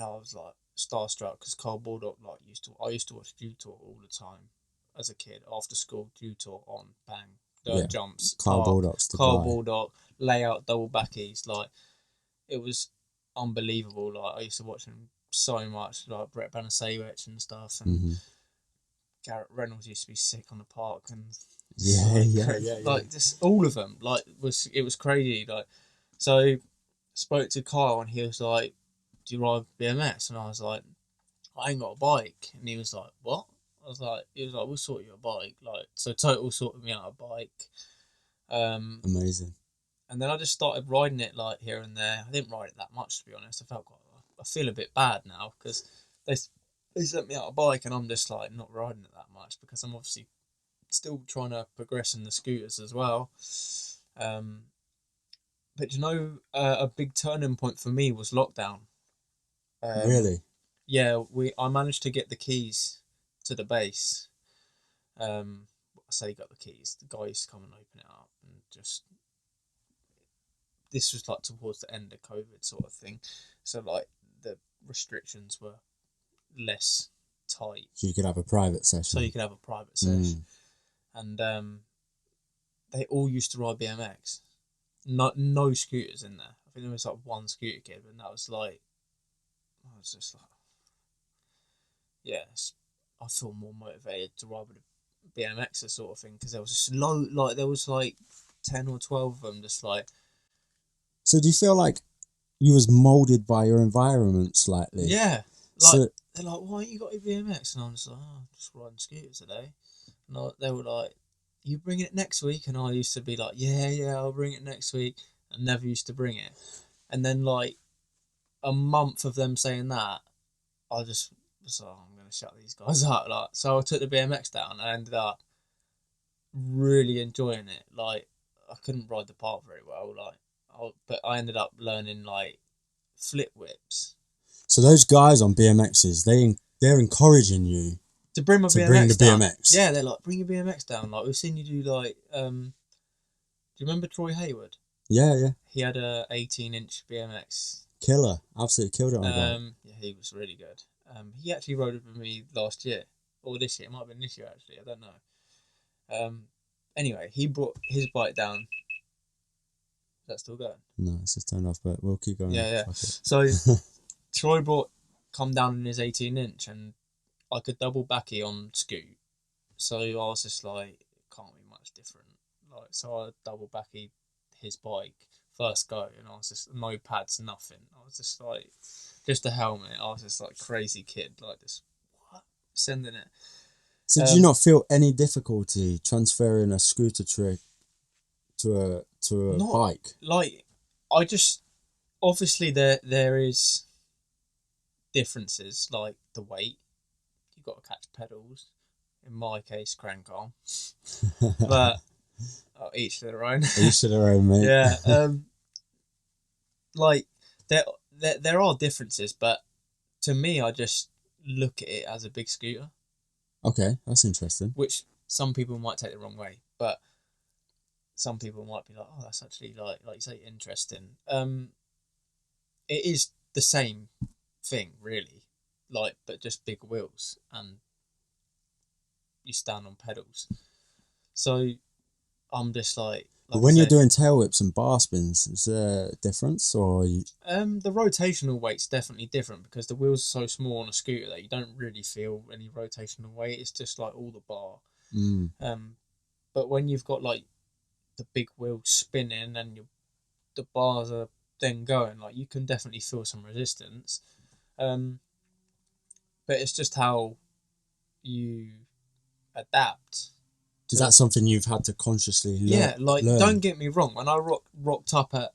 I was like starstruck because Carl Waldock, like, I used to watch Dew Tour all the time as a kid. After school, Dew Tour on, bang. Jumps, Carl Waldock, layout, double backies. Like, it was unbelievable. Like, I used to watch him so much, like Brett Banasewicz and stuff, and Garrett Reynolds used to be sick on the park, and like just all of them. Like, it was crazy. Like, so spoke to Kyle and he was like, "Do you ride BMX?" And I was like, "I ain't got a bike." And he was like, "What?" He was like, "We'll sort you a bike." Like, so Total sorted me out a bike. Amazing. And then I just started riding it, like, here and there. I didn't ride it that much, to be honest. I feel a bit bad now because they sent me out a bike and I'm just like not riding it that much because I'm obviously still trying to progress in the scooters as well. But you know, a big turning point for me was lockdown. Really? Yeah, I managed to get the keys to the base. I say got the keys. The guy used to come and open it up and just this was like towards the end of COVID sort of thing, so like the restrictions were less tight. So you could have a private session. And they all used to ride BMX. No scooters in there. I think there was like one scooter kid, and that was like, I was just like, yes, I feel more motivated to ride with a BMXer sort of thing, because there was just there was like 10 or 12 of them just like. So do you feel like you was moulded by your environment slightly? Yeah. So, they're like, why ain't you got your BMX? And I'm just like, I'm just riding scooters today. And they were like, you bringing it next week? And I used to be like, yeah, I'll bring it next week. And never used to bring it. And then like a month of them saying that, I just was like, I'm going to shut these guys up. Like, so I took the BMX down and I ended up really enjoying it. Like, I couldn't ride the part very well, but I ended up learning like flip whips. So those guys on BMXs, they're encouraging you to bring the BMX down. BMX. Yeah, they're like, bring your BMX down. Like, we've seen you do like, do you remember Troy Hayward? Yeah. He had a 18-inch BMX. Killer, absolutely killed it on the bike. Yeah, he was really good. He actually rode it with me last year, or this year. It might have been this year actually. I don't know. Anyway, he brought his bike down. Is that still going? No, it's just turned off, but we'll keep going. Yeah. So Troy come down in his 18-inch, and I could double backy on Scoot. So I was just like, it can't be much different. Like, so I double backy his bike first go, and I was just no pads, nothing. I was just like, just a helmet. I was just like crazy kid, like just sending it. So did you not feel any difficulty transferring a scooter trick to a bike? Like, I just obviously there is differences, like the weight. You've got to catch pedals. In my case, crank arm. But each to their own. Each to their own, mate. Yeah. Like there are differences, but to me, I just look at it as a big scooter. Okay, that's interesting. Which some people might take the wrong way, but some people might be like, "Oh, that's actually like you say, interesting." It is the same thing, really, like, but just big wheels, and you stand on pedals. So I'm just like when you're doing tail whips and bar spins, is there a difference, or the rotational weight's definitely different, because the wheels are so small on a scooter that you don't really feel any rotational weight. It's just like all the bar. But when you've got like the big wheels spinning and the bars are then going, like, you can definitely feel some resistance. But it's just how you adapt. Is that something you've had to consciously learn? Yeah, like, don't get me wrong. When I rocked up at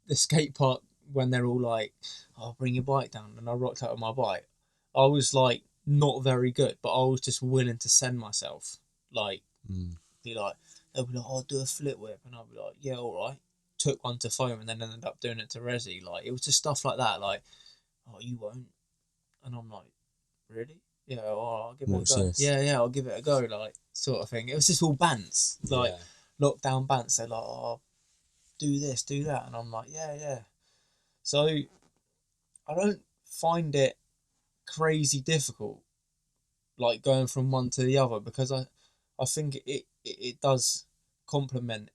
the skate park, when they're all like, "Oh, bring your bike down," and I rocked out with my bike, I was like not very good, but I was just willing to send myself. Like, be like, they'll be like, "Oh, do a flip whip," and I'll be like, "Yeah, all right." Took one to foam and then ended up doing it to Resi. Like, it was just stuff like that. Like, "Oh, you won't," and I'm like, "Really? Yeah, I'll give it a go." Yeah, I'll give it a go, like, sort of thing. It was just all bants, like, lockdown bants. They're like, "Oh, do this, do that," and I'm like, yeah. So I don't find it crazy difficult, like, going from one to the other, because I think it does complement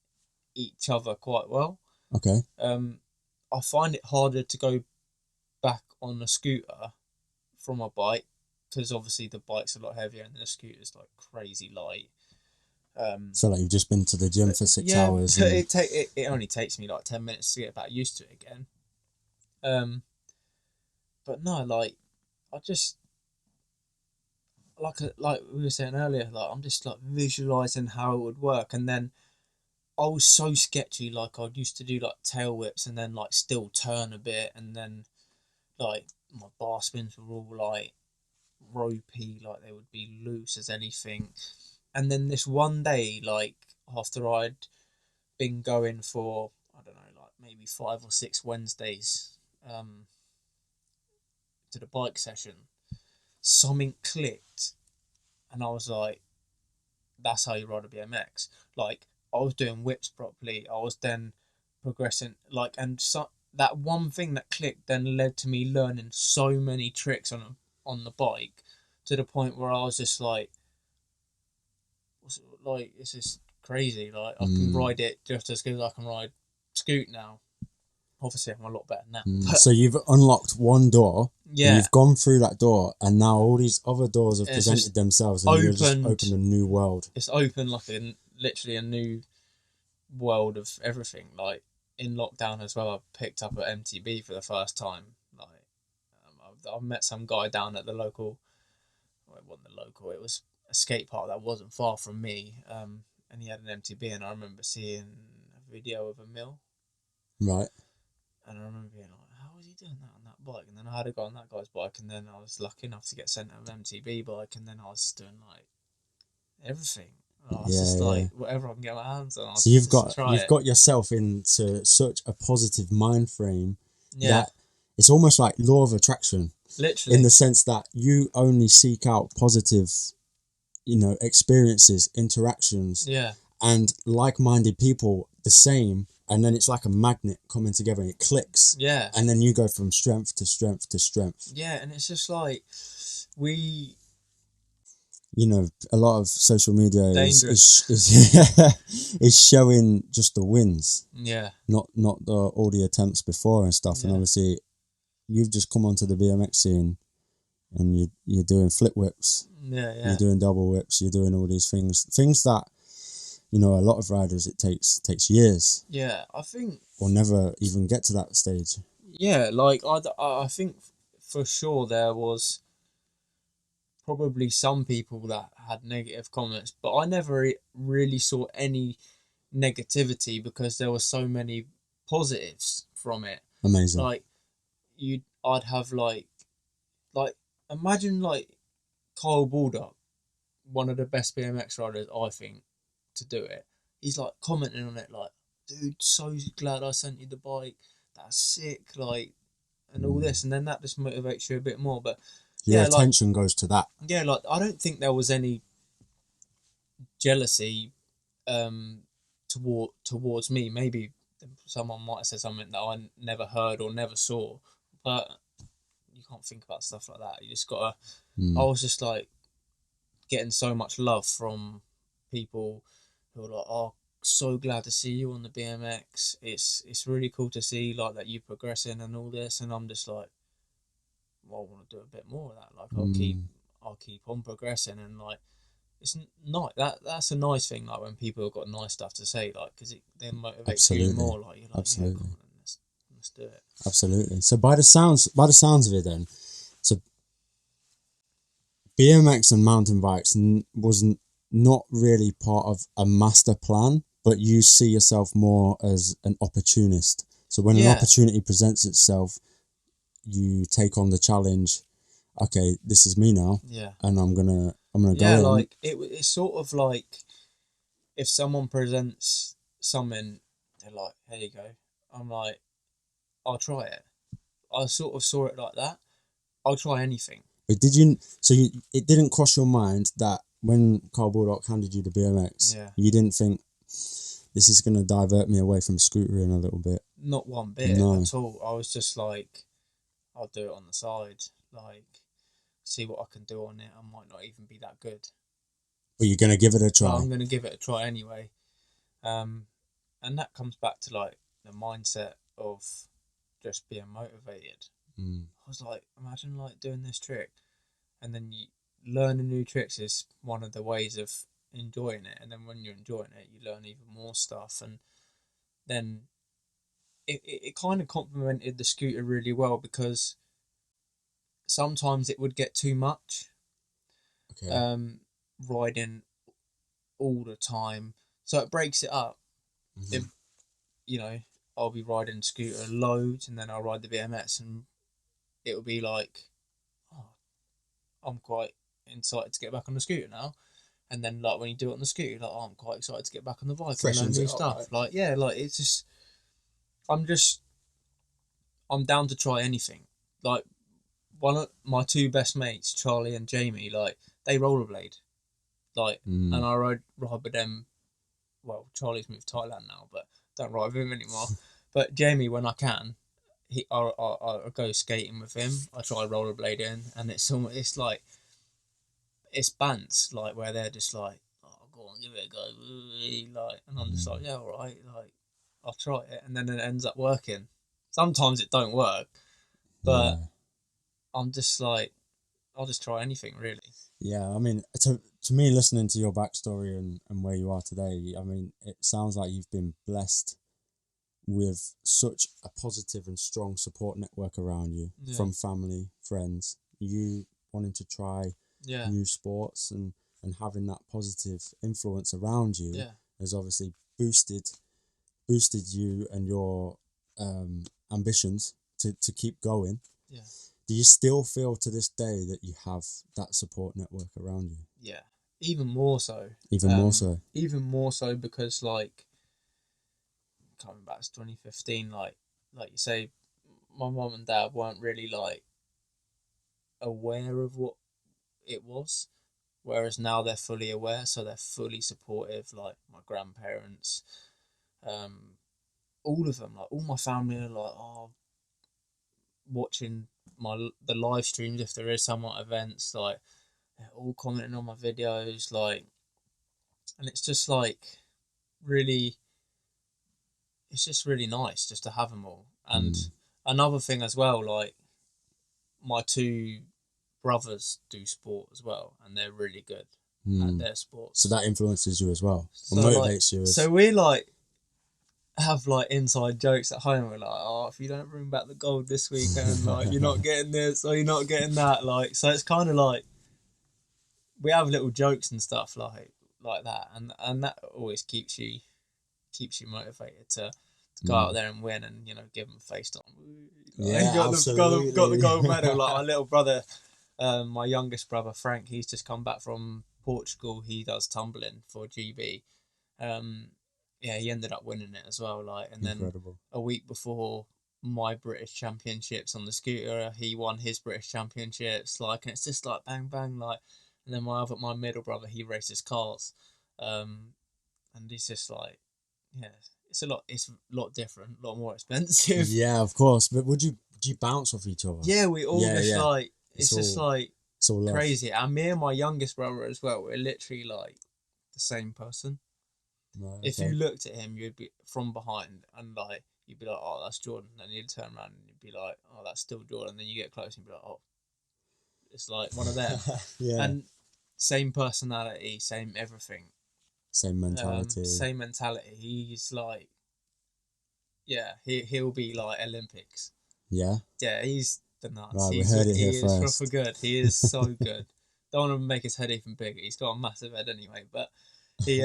each other quite well. Okay. I find it harder to go back on a scooter from a bike, because obviously the bike's a lot heavier and the scooter's like crazy light. So like you've just been to the gym for 6 hours. Yeah, it only takes me like 10 minutes to get back used to it again. But no, like, I just like we were saying earlier, like, I'm just like visualizing how it would work, and then I was so sketchy. Like, I used to do like tail whips and then like still turn a bit, and then like my bar spins were all like ropey, like they would be loose as anything. And then this one day, like, after I'd been going for, I don't know, like maybe 5 or 6 Wednesdays to the bike session, something clicked, and I was like, that's how you ride a BMX. Like, I was doing whips properly. I was then progressing, like, and so that one thing that clicked then led to me learning so many tricks on the bike, to the point where I was just like, this is crazy. Like, I can ride it just as good as I can ride Scoot now. Obviously, I'm a lot better now. So you've unlocked one door, yeah, you've gone through that door, and now all these other doors have presented themselves, and you've just opened a new world. It's opened like literally a new world of everything. Like, in lockdown as well, I picked up at MTB for the first time. Like, I've met some guy down at the local. Well, it wasn't the local. It was a skate park that wasn't far from me. And he had an MTB, and I remember seeing a video of a mill. Right. And I remember being like, how was he doing that on that bike? And then I had to go on that guy's bike, and then I was lucky enough to get sent an MTB bike, and then I was doing like everything. I was just like, whatever I can get my hands on. So you've got yourself into such a positive mind frame that it's almost like law of attraction. Literally. In the sense that you only seek out positive, experiences, interactions, and like-minded people the same, and then it's like a magnet coming together and it clicks. Yeah. And then you go from strength to strength to strength. Yeah, and it's just like a lot of social media is showing just the wins. Yeah. Not all the attempts before and stuff. Yeah. And obviously you've just come onto the BMX scene and you're doing flip whips. Yeah. You're doing double whips, you're doing all these things that a lot of riders it takes years. Yeah, I think, or never even get to that stage. Yeah, like I think for sure there was probably some people that had negative comments, but I never really saw any negativity because there were so many positives from it. Amazing. Like I'd have like imagine like Kyle Baldock, one of the best BMX riders I think to do it. He's like commenting on it like, dude, so glad I sent you the bike. That's sick, like, and all this, and then that just motivates you a bit more. But your attention goes to that. Yeah, like I don't think there was any jealousy towards me. Maybe someone might have said something that I never heard or never saw, but you can't think about stuff like that. You just gotta. I was just like getting so much love from people who were like, "Oh, so glad to see you on the BMX. It's really cool to see like that you progressing and all this." And I'm just like, well, I want to do a bit more of that. Like I'll keep on progressing, and like it's not that's a nice thing. Like when people have got nice stuff to say, like because it then motivates you more. Like you're like, absolutely, yeah, come on, let's do it. Absolutely. So by the sounds of it, then, so BMX and mountain bikes wasn't not really part of a master plan, but you see yourself more as an opportunist. So when an opportunity presents itself, you take on the challenge. Okay, this is me now. Yeah. And I'm gonna go. Yeah, like it's sort of like if someone presents something, they're like, "Here you go." I'm like, "I'll try it." I sort of saw it like that. I'll try anything. But did you? So it didn't cross your mind that when Kyle Baldock handed you the BMX, you didn't think this is gonna divert me away from scootering a little bit? Not one bit at all. I was just like, I'll do it on the side, like see what I can do on it. I might not even be that good. But you're gonna give it a try. I'm gonna give it a try anyway. And that comes back to like the mindset of just being motivated. I was like, imagine like doing this trick, and then learning new tricks is one of the ways of enjoying it. And then when you're enjoying it, you learn even more stuff. And then it kind of complemented the scooter really well because sometimes it would get too much. Okay. Riding all the time, so it breaks it up. If I'll be riding scooter loads, and then I'll ride the BMX, and it'll be like, oh, I'm quite excited to get back on the scooter now. And then like when you do it on the scooter, like, oh, I'm quite excited to get back on the bike and learn new stuff. Right? Like like it's just, I'm down to try anything. Like one of my two best mates, Charlie and Jamie, like they rollerblade, like, and I ride with them. Well, Charlie's moved to Thailand now, but don't ride with him anymore. But Jamie, when I can, I go skating with him. I try rollerblading, and it's like it's bands like where they're just like, oh, go on, give it a go, like, and I'm just like, yeah, all right, like I'll try it, and then it ends up working. Sometimes it don't work, but I'm just like, I'll just try anything really. Yeah, I mean, to me, listening to your backstory and where you are today, I mean, it sounds like you've been blessed with such a positive and strong support network around you, from family, friends, you wanting to try new sports and having that positive influence around you has obviously boosted you and your ambitions to keep going. Yeah. Do you still feel to this day that you have that support network around you? Yeah, even more so. Even more so because, like, coming back to 2015, like you say, my mum and dad weren't really like aware of what it was, whereas now they're fully aware, so they're fully supportive. Like my grandparents, all of them, like all my family are like, oh, watching the live streams if there is some events, like they're all commenting on my videos, like, and it's just like really, it's just really nice just to have them all. And another thing as well, like my two brothers do sport as well, and they're really good at their sports. So that influences you as well, or So, motivates like, you. So we like have like inside jokes at home. We're like, oh, if you don't bring back the gold this weekend, like you're not getting this or you're not getting that. Like, so it's kind of like we have little jokes and stuff like that, and that always keeps you motivated to go out there and win, and give them a FaceTime. Yeah, absolutely. Got the gold medal. Like my little brother, my youngest brother Frank, he's just come back from Portugal. He does tumbling for GB. Yeah, he ended up winning it as well. Like, and Incredible. Then a week before my British Championships on the scooter, he won his British Championships. Like, and it's just like bang bang. Like, and then my middle brother, he races cars, and he's just like, yeah, it's a lot different, a lot more expensive. Yeah, of course. But do you bounce off each other? Yeah, we all like it's just like it's all crazy. And me and my youngest brother as well, we're literally like the same person. Right, if you looked at him, you'd be from behind, and like you'd be like, oh, that's Jordan. And then you'd turn around and you'd be like, oh, that's still Jordan. And then you get close and you'd be like, oh, it's like one of them. Yeah. And same personality, same everything. Same mentality. Same mentality. He's like, yeah, he'll be like Olympics. Yeah. Yeah, he's the nuts. Right, we heard it here first. He is proper good. He is so good. Don't want to make his head even bigger. He's got a massive head anyway, but he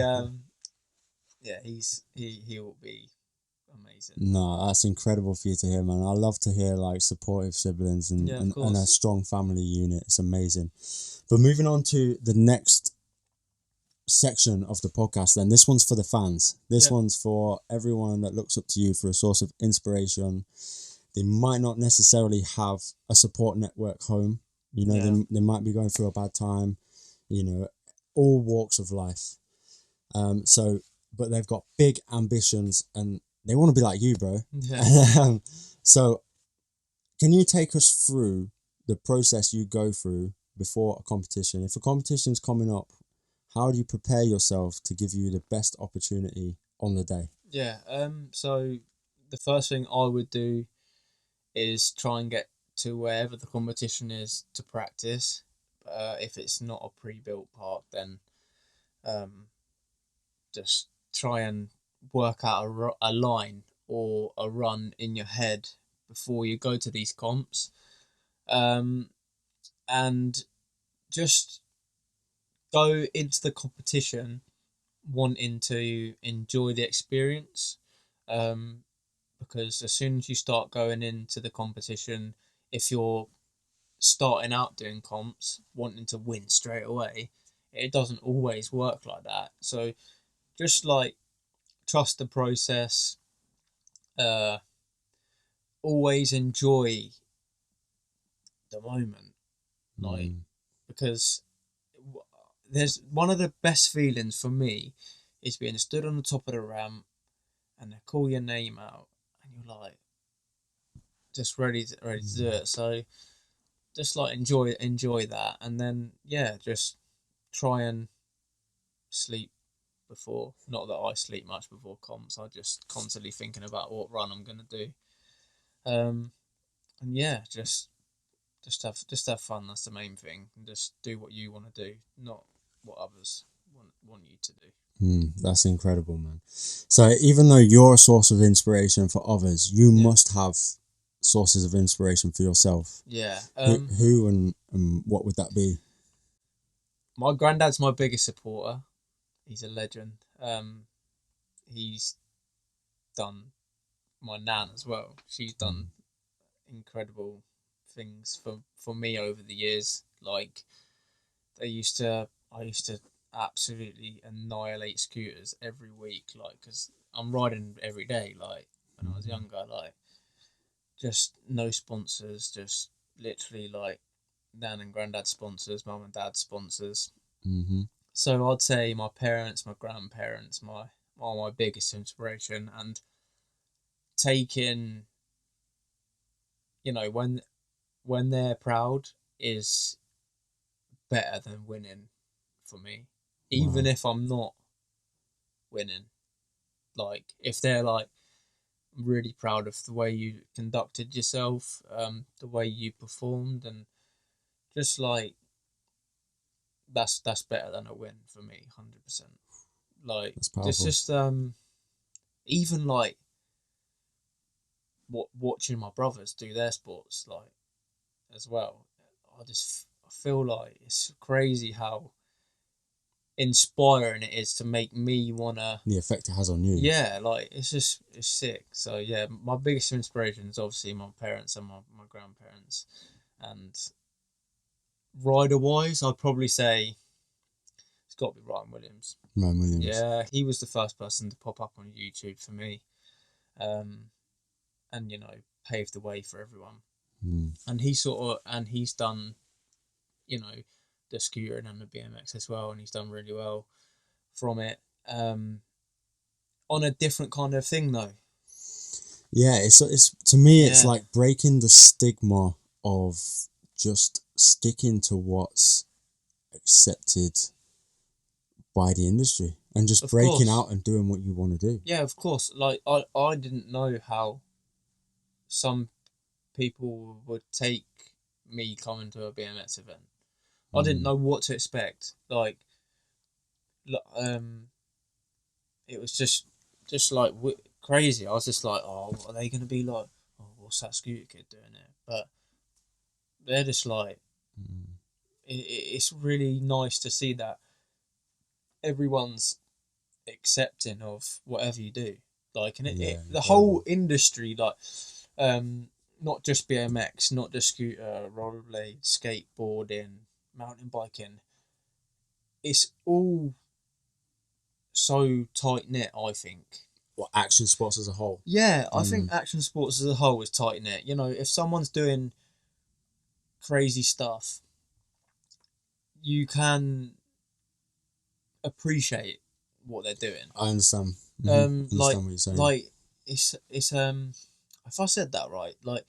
yeah, he will be amazing. No, that's incredible for you to hear, man. I love to hear like supportive siblings and a strong family unit. It's amazing. But moving on to the next section of the podcast, then this one's for the fans. This one's for everyone that looks up to you for a source of inspiration. They might not necessarily have a support network home. They might be going through a bad time. All walks of life. But they've got big ambitions and they want to be like you, bro. Yeah. So can you take us through the process you go through before a competition? If a competition's coming up, how do you prepare yourself to give you the best opportunity on the day? Yeah. So the first thing I would do is try and get to wherever the competition is to practice. If it's not a pre-built park, then just try and work out a line or a run in your head before you go to these comps, and just go into the competition wanting to enjoy the experience, because as soon as you start going into the competition, if you're starting out doing comps wanting to win straight away, it doesn't always work like that. So just like trust the process, always enjoy the moment, like, because there's one of the best feelings for me is being stood on the top of the ramp and they call your name out and you're like just ready to do it. So just like enjoy that, and then just try and sleep before. Not that I sleep much before comps. I just constantly thinking about what run I'm gonna do. And just have fun. That's the main thing. And just do what you want to do, not what others want you to do. That's incredible, man. So even though you're a source of inspiration for others, you must have sources of inspiration for yourself. Yeah. Who and what would that be? My granddad's my biggest supporter. He's a legend. He's done my nan as well. She's done incredible things for me over the years. Like I used to absolutely annihilate scooters every week, like, because I'm riding every day, like when I was younger, like just no sponsors, just literally like nan and granddad sponsors, mum and dad sponsors. So I'd say my parents, my grandparents, are my biggest inspiration, and taking, when they're proud is better than winning for me. Even if I'm not winning. Like, if they're like really proud of the way you conducted yourself, the way you performed, and just like that's better than a win for me, 100%. Like, it's just even like watching my brothers do their sports, like, as well. I feel like it's crazy how inspiring it is to make me wanna. The effect it has on you. Yeah, like it's sick. So yeah, my biggest inspiration is obviously my parents and my grandparents. And rider wise, I'd probably say it's got to be Ryan Williams. Ryan Williams. Yeah, he was the first person to pop up on YouTube for me, and paved the way for everyone. And he's done, the scooter and the BMX as well, and he's done really well from it. On a different kind of thing though. Yeah, it's to me it's like breaking the stigma of just sticking to what's accepted by the industry and just breaking out and doing what you want to do. Yeah, of course. Like I didn't know how some people would take me coming to a BMX event. I didn't know what to expect. Like, it was just like crazy. I was just like, oh, are they going to be like, oh, what's that scooter kid doing there? But they're just like, it's really nice to see that everyone's accepting of whatever you do. Like, and the whole industry, like, not just BMX, not just scooter, rollerblade, skateboarding, mountain biking. It's all so tight knit, I think. What, action sports as a whole? Yeah, I think action sports as a whole is tight knit. If someone's doing crazy stuff, you can appreciate what they're doing. I understand. Understand what you're saying. Like it's if I said that right, like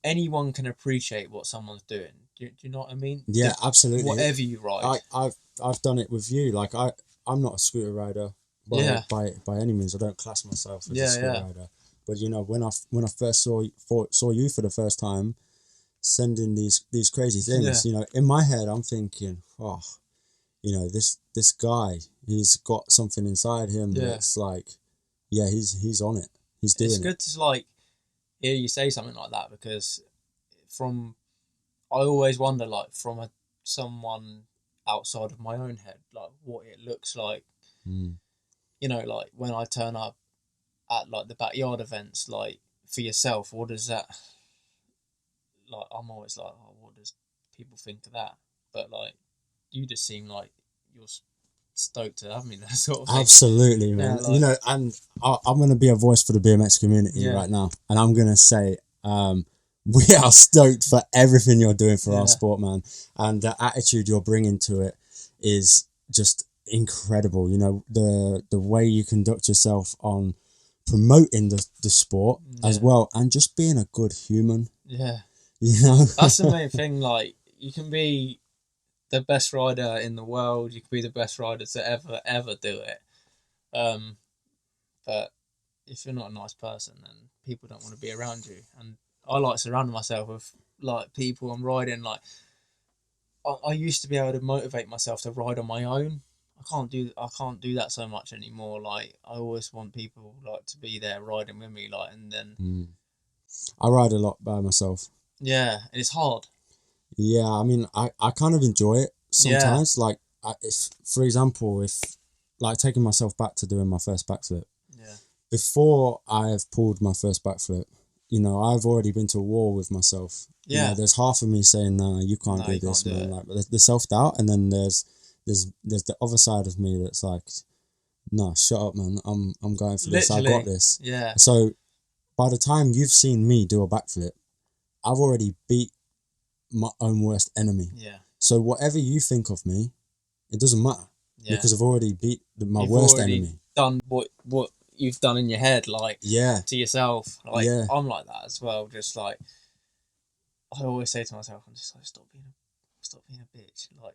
anyone can appreciate what someone's doing. Do you know what I mean? Yeah, absolutely. Whatever you ride. I've done it with you. Like I'm not a scooter rider by any means. I don't class myself as a scooter rider. But when I first saw you for the first time, sending these crazy things, in my head I'm thinking, oh, this guy, he's got something inside him that's like, he's on it. He's doing it. It's good to like hear you say something like that, because I always wonder, like, from someone outside of my own head, like what it looks like. Like when I turn up at like the backyard events, like for yourself, what does that, like, I'm always like, oh, what does people think of that? But like, you just seem like you're stoked to have me there, sort of thing. Absolutely, man. Yeah, and I'm going to be a voice for the BMX community right now, and I'm going to say, we are stoked for everything you're doing for our sport, man, and the attitude you're bringing to it is just incredible. The way you conduct yourself on promoting the sport as well, and just being a good human. Yeah. You know? That's the main thing. Like, you can be the best rider in the world, you can be the best rider to ever do it. But if you're not a nice person, then people don't want to be around you. And I like surrounding myself with like people I'm riding. Like, I used to be able to motivate myself to ride on my own. I can't do that so much anymore. Like, I always want people like to be there riding with me. Like, and then I ride a lot by myself. Yeah, and it's hard. Yeah, I mean, I kind of enjoy it sometimes. Yeah. Like, if, for example, if like taking myself back to doing my first backflip. Yeah. Before I've pulled my first backflip, you know, I've already been to war with myself. Yeah. You know, there's half of me saying, "No, you can't do this, man." Like, the self doubt, and then there's the other side of me that's like, "No, shut up, man. I'm going for this. I got this." Yeah. So by the time you've seen me do a backflip, I've already beat my own worst enemy. Yeah. So whatever you think of me, it doesn't matter. Yeah. Because I've already beat my worst enemy. Done what you've done in your head, like, to yourself. Like, I'm like that as well. Just like, I always say to myself, I'm just like, stop being a bitch. Like,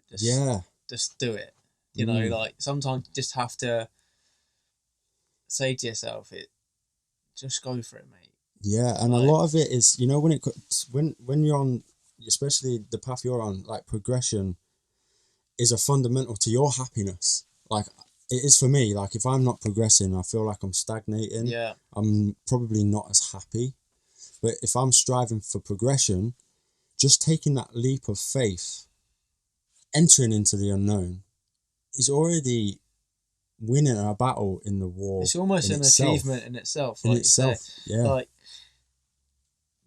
just do it. You know, like, sometimes you just have to say to yourself, just go for it, mate. Yeah, and like, a lot of it is, you know, when you're on, especially the path you're on, like, progression is a fundamental to your happiness. Like, it is for me. Like, if I'm not progressing, I feel like I'm stagnating. Yeah. I'm probably not as happy. But if I'm striving for progression, just taking that leap of faith, entering into the unknown, is already winning a battle in the war. It's almost an achievement in itself. Like yeah. Like,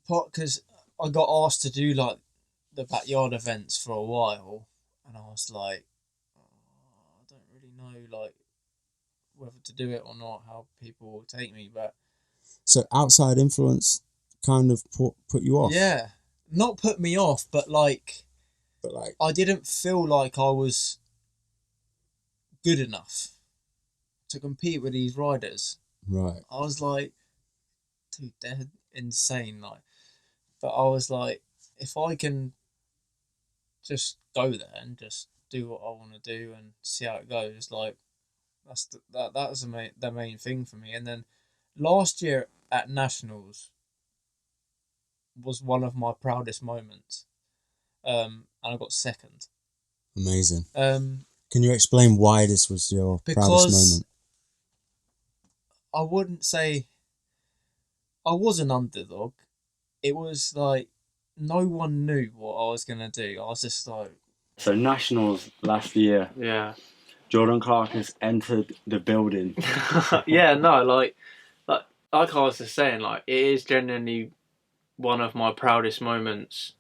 because I got asked to do like the backyard events for a while, and I was like, I don't really know like whether to do it or not, how people will take me. But so outside influence kind of put you off. Yeah, not put me off, but like I didn't feel like I was good enough to compete with these riders. Right. I was like, dude, they're insane. Like, but I was like, if I can just go there and just do what I want to do and see how it goes, like, that was the main thing for me. And then last year at Nationals was one of my proudest moments, and I got second. Amazing. Can you explain why this was your proudest moment? I wouldn't say I was an underdog. It was like no one knew what I was going to do. I was just like... So Nationals last year. Yeah. Jordan Clark has entered the building. Yeah, no, like I was just saying, like, it is genuinely one of my proudest moments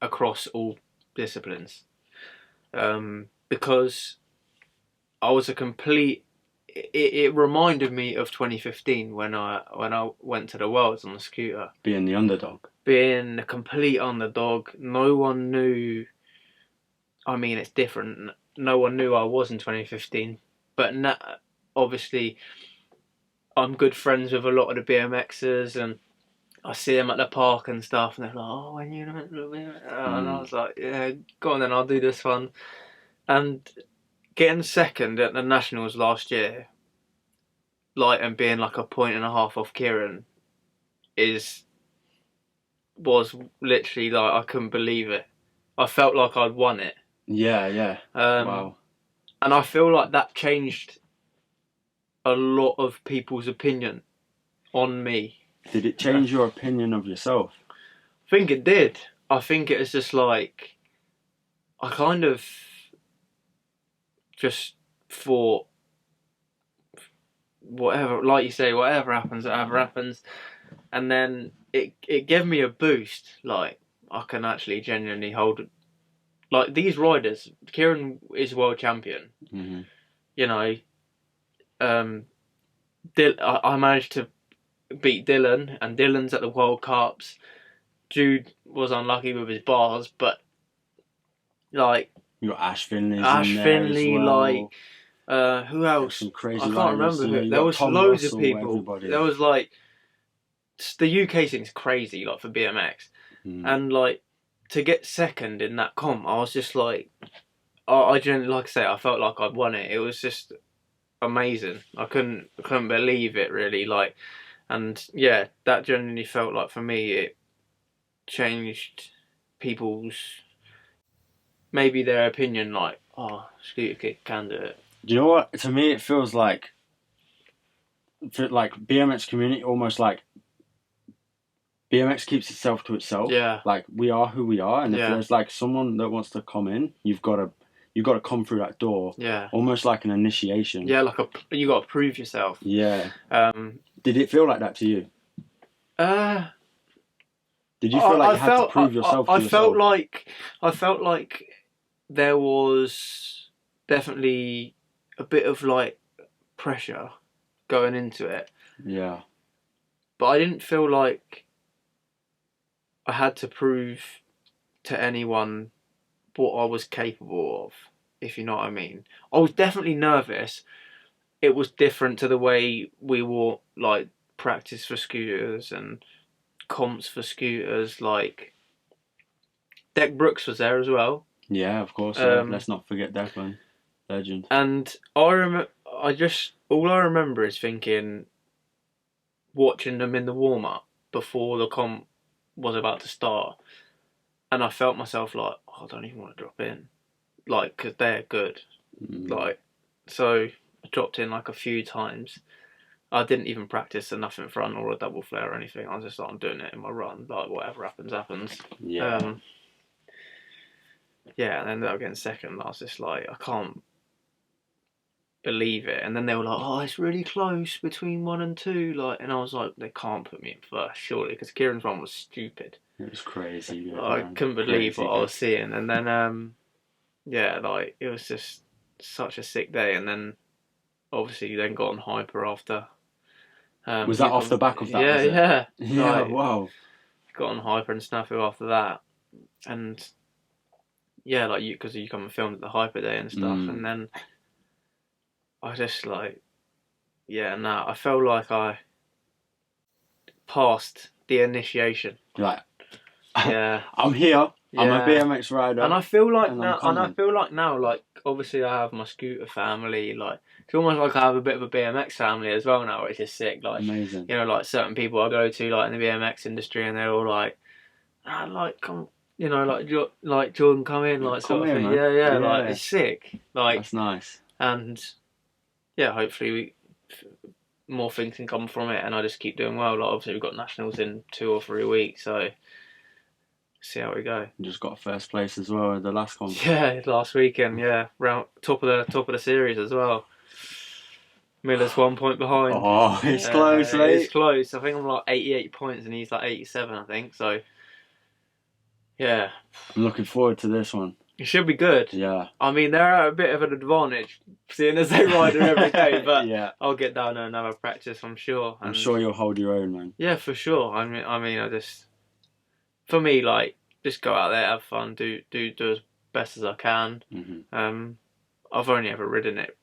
across all disciplines. Because I was a complete... It reminded me of 2015 when I went to the Worlds on the scooter. Being the underdog. Being a complete underdog. No one knew... I mean, it's different. No one knew I was in 2015. But obviously, I'm good friends with a lot of the BMXers, and I see them at the park and stuff, and they're like, "Oh, when you..." And I was like, "Yeah, go on then, I'll do this one." And getting second at the Nationals last year, like, and being like a point and a half off Kieran, was literally like, I couldn't believe it. I felt like I'd won it. Yeah. Wow. And I feel like that changed a lot of people's opinion on me. Did it change your opinion of yourself? I think it did. I think it was just like, I kind of just thought, whatever, like you say, whatever happens, whatever happens. And then it gave me a boost. Like, I can actually genuinely hold it. Like, these riders, Kieran is world champion. Mm-hmm. You know, I managed to beat Dylan, and Dylan's at the World Cups. Jude was unlucky with his bars, but like, you got Ash Finley. Ash Finley, well. like, Who else? Some crazy I can't liners, remember you know, who. you There got was Tom loads Russell, of people. everybody. There was like the UK thing's crazy, like for BMX, and like to get second in that comp, I was just like, I genuinely, like I say, I felt like I'd won it. It was just amazing. I couldn't believe it really, like, and yeah, that genuinely felt like for me it changed people's maybe their opinion, like, oh, scooter kid can do it. Do you know what? To me, it feels like BMX community, almost like BMX keeps itself to itself. Yeah. Like, we are who we are, and if Yeah. there's like someone that wants to come in, you've got to come through that door. Yeah. Almost like an initiation. Yeah, like you got to prove yourself. Yeah. Um. Did it feel like that to you? Did you feel like you had to prove yourself to yourself? I felt like there was definitely a bit of like pressure going into it. Yeah. But I didn't feel like I had to prove to anyone what I was capable of, if you know what I mean. I was definitely nervous. It was different to the way we wore like practice for scooters and comps for scooters. Like Deck Brooks was there as well. Yeah, of course. Let's not forget Declan, legend. And I remember, all I remember is thinking, watching them in the warm up before the comp was about to start, and I felt myself like, oh, I don't even want to drop in, like, because they're good, like, so I dropped in like a few times. I didn't even practice a nothing front or a double flare or anything. I was just like, I'm doing it in my run, like whatever happens happens. Yeah. Yeah, and then ended up getting second. I was just like, I can't believe it. And then they were like, oh, it's really close between 1 and 2, like, and I was like, they can't put me in first, surely, because Kieran's run was stupid. It was crazy. Yeah, I couldn't believe what I was seeing. And then yeah, like, it was just such a sick day. And then obviously then got on hyper after. Was that off the back of that? Yeah, yeah. Yeah, like, wow. Got on hyper and snafu after that. And yeah, like, because you come and filmed at the hyper day and stuff. And then I just like, yeah, no, I felt like I passed the initiation. Like, yeah, I'm here. Yeah. I'm a BMX rider, and I feel like now, like, obviously I have my scooter family. Like, it's almost like I have a bit of a BMX family as well now, which is sick. Like, amazing. You know, like certain people I go to, like in the BMX industry, and they're all like, like, come, you know, like Jordan, come in, like, sort of thing. Man. Yeah, like, it's sick. Like, that's nice. And yeah, hopefully more things can come from it, and I just keep doing well. Like, obviously we've got nationals in 2 or 3 weeks, so see how we go. You just got first place as well in the last comp. Yeah, last weekend. Yeah, round top of the series as well. Miller's 1 point behind. Oh, it's close, mate. It's close. I think I'm like 88 points, and he's like 87, I think. So yeah, I'm looking forward to this one. It should be good. Yeah. I mean, they're at a bit of an advantage, seeing as they ride it every day, but yeah. I'll get down there and have a practice, I'm sure. I'm sure you'll hold your own, man. Yeah, for sure. I mean, I just, for me, like, just go out there, have fun, do as best as I can. Mm-hmm. I've only ever ridden it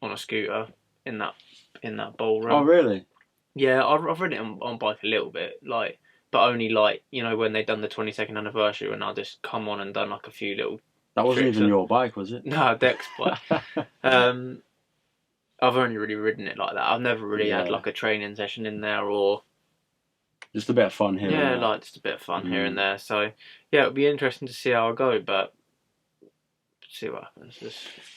on a scooter in that bowl run. Oh, really? Yeah, I've ridden it on bike a little bit, like, but only, like, you know, when they'd done the 22nd anniversary, when I just come on and done like a few little. That wasn't even your bike, was it? No, Deck's bike. I've only really ridden it like that. I've never really had like a training session in there, or just a bit of fun here. Yeah, like just a bit of fun here and there. So yeah, it'll be interesting to see how I go, but see what happens.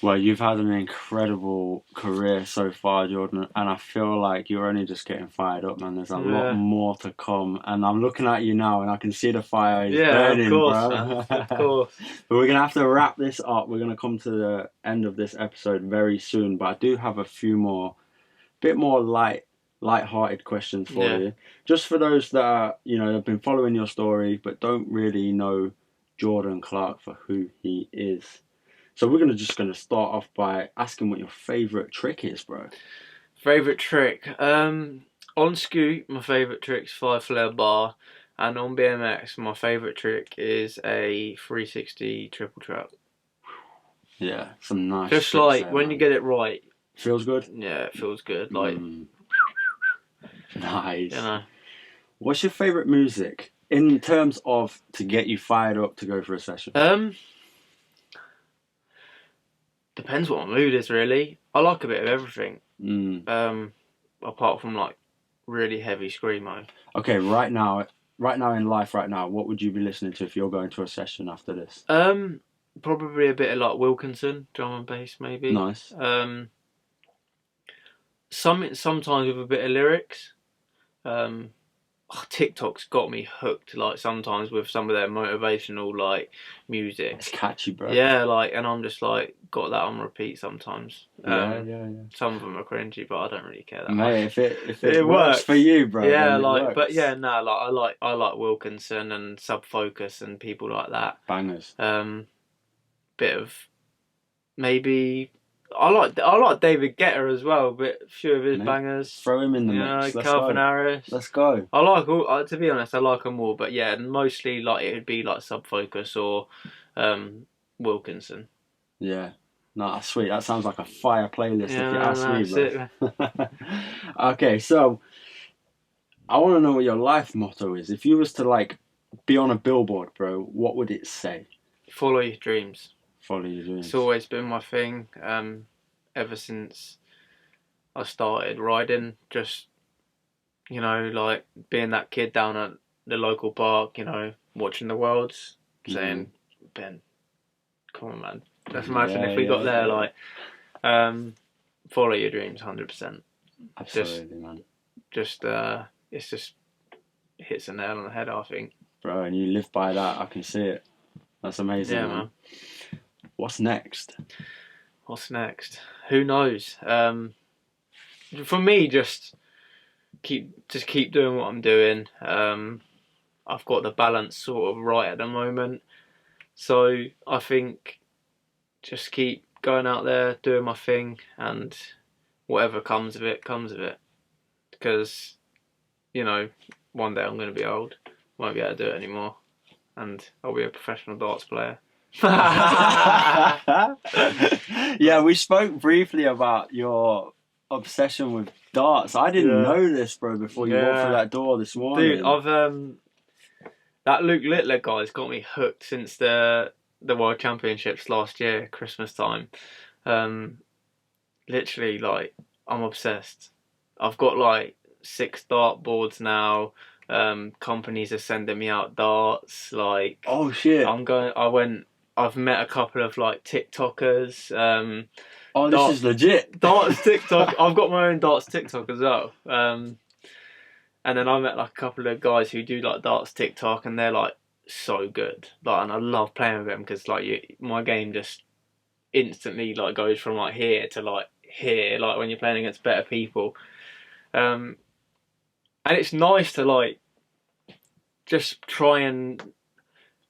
Well, you've had an incredible career so far, Jordan, and I feel like you're only just getting fired up, man. There's a lot more to come, and I'm looking at you now, and I can see the fire is burning, of course, bro. Man. Of course. But we're gonna have to wrap this up. We're gonna come to the end of this episode very soon, but I do have a few more, bit more light-hearted questions for you, just for those that are, you know, have been following your story but don't really know Jordan Clark for who he is. So we're just gonna start off by asking what your favourite trick is, bro. Favourite trick? On scoot, my favourite trick's 5 flare bar, and on BMX, my favourite trick is a 360 triple trap. Yeah, some nice. Just like there, when you get it right. Feels good? Yeah, it feels good. Like nice. You know. What's your favourite music in terms of to get you fired up to go for a session? Depends what my mood is, really. I like a bit of everything. Apart from like really heavy screamo. Okay, right now in life, what would you be listening to if you're going to a session after this? Probably a bit of like Wilkinson, drum and bass, maybe. Nice. Sometimes with a bit of lyrics. TikTok's got me hooked. Like sometimes with some of their motivational like music. It's catchy, bro. Yeah, like, and I'm just like got that on repeat sometimes. Yeah. Some of them are cringy, but I don't really care that much. If it works for you, bro. Yeah, like, but yeah, no, like I like Wilkinson and Sub Focus and people like that. Bangers. Bit of maybe. I like David Guetta as well, but a few of his bangers. Throw him in the mix. Calvin Harris. Let's go. I like all. To be honest, I like them all, but yeah, mostly like it would be like Sub Focus or Wilkinson. Yeah, no, that's sweet. That sounds like a fire playlist. If you ask me, bro. Okay, so I want to know what your life motto is. If you was to like be on a billboard, bro, what would it say? Follow your dreams. Follow your dreams. It's always been my thing. Ever since I started riding, just like being that kid down at the local park, watching the Worlds, saying, Ben, come on, man. Let's imagine if we got there, like, follow your dreams, 100%. Absolutely, man. It's just hits the nail on the head, I think. Bro, and you live by that. I can see it. That's amazing, yeah, man. What's next? Who knows? For me, just keep doing what I'm doing. I've got the balance sort of right at the moment, so I think just keep going out there, doing my thing, and whatever comes of it, comes of it. Because one day I'm going to be old, won't be able to do it anymore, and I'll be a professional darts player. Yeah, we spoke briefly about your obsession with darts. I didn't know this, bro, before you walked through that door this morning. Dude, I've that Luke Littler guy's got me hooked since the World Championships last year, Christmas time. Literally, like, I'm obsessed. I've got like 6 dart boards now. Companies are sending me out darts. Like, oh shit! I've met a couple of like TikTokers. This is legit. Darts TikTok. I've got my own darts TikTok as well. And then I met like a couple of guys who do like darts TikTok, and they're like so good. Like, and I love playing with them because like my game just instantly like goes from like here to like here. Like when you're playing against better people. And it's nice to like just try and.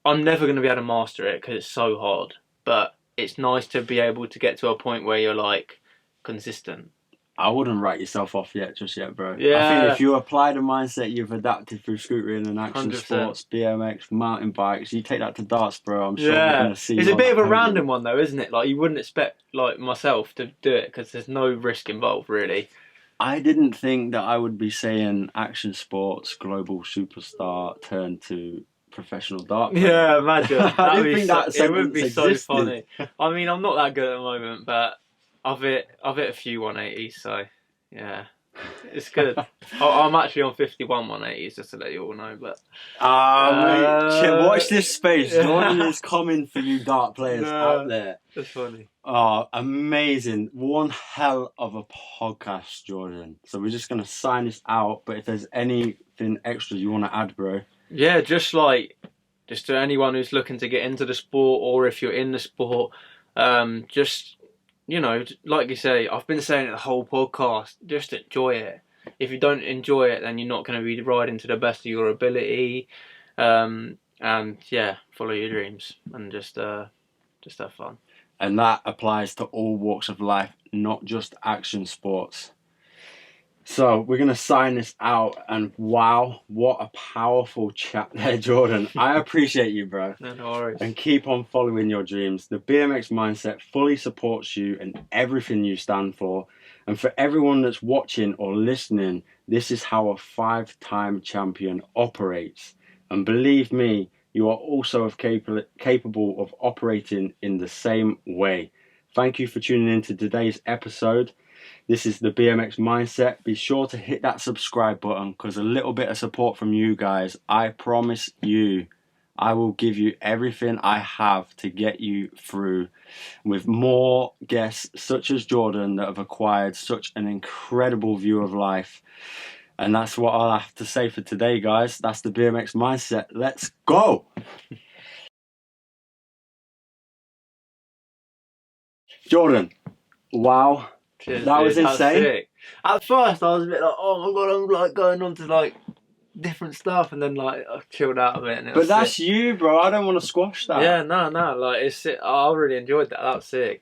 I'm never going to be able to master it because it's so hard, but it's nice to be able to get to a point where you're like consistent. I wouldn't write yourself off just yet, bro. Yeah. I think if you apply the mindset you've adapted through scootering and action 100%. Sports, BMX, mountain bikes, you take that to darts, bro, I'm sure we're going to see. It's a bit of a random one though, isn't it? Like you wouldn't expect like myself to do it because there's no risk involved really. I didn't think that I would be saying action sports, global superstar, turn to professional dart player. Yeah, imagine. It would be so funny. I mean, I'm not that good at the moment, but I've hit a few 180s, so yeah, it's good. I'm actually on 51 180s, just to let you all know. But mate, watch this space. Jordan is coming for you, dart players out there. That's funny. Oh, amazing! One hell of a podcast, Jordan. So we're just gonna sign this out. But if there's anything extra you want to add, bro. Yeah, just to anyone who's looking to get into the sport, or if you're in the sport, just, like you say, I've been saying it the whole podcast, just enjoy it. If you don't enjoy it, then you're not going to be riding to the best of your ability. And yeah, follow your dreams and just have fun. And that applies to all walks of life, not just action sports. So we're going to sign this out, and wow, what a powerful chat there, Jordan. I appreciate you, bro. No worries. And keep on following your dreams. The BMX Mindset fully supports you and everything you stand for. And for everyone that's watching or listening, this is how a 5-time champion operates. And believe me, you are also capable of operating in the same way. Thank you for tuning in to today's episode. This is the BMX Mindset. Be sure to hit that subscribe button, because a little bit of support from you guys, I promise you, I will give you everything I have to get you through, with more guests such as Jordan that have acquired such an incredible view of life. And that's what I'll have to say for today, guys. That's the BMX Mindset. Let's go! Jordan, wow. Cheers, that was insane. Sick. At first, I was a bit like, "Oh my god, I'm like going on to like different stuff," and then like I chilled out a bit. And but that's sick. You, bro. I don't want to squash that. Yeah, no, like it's sick. I really enjoyed that. That was sick.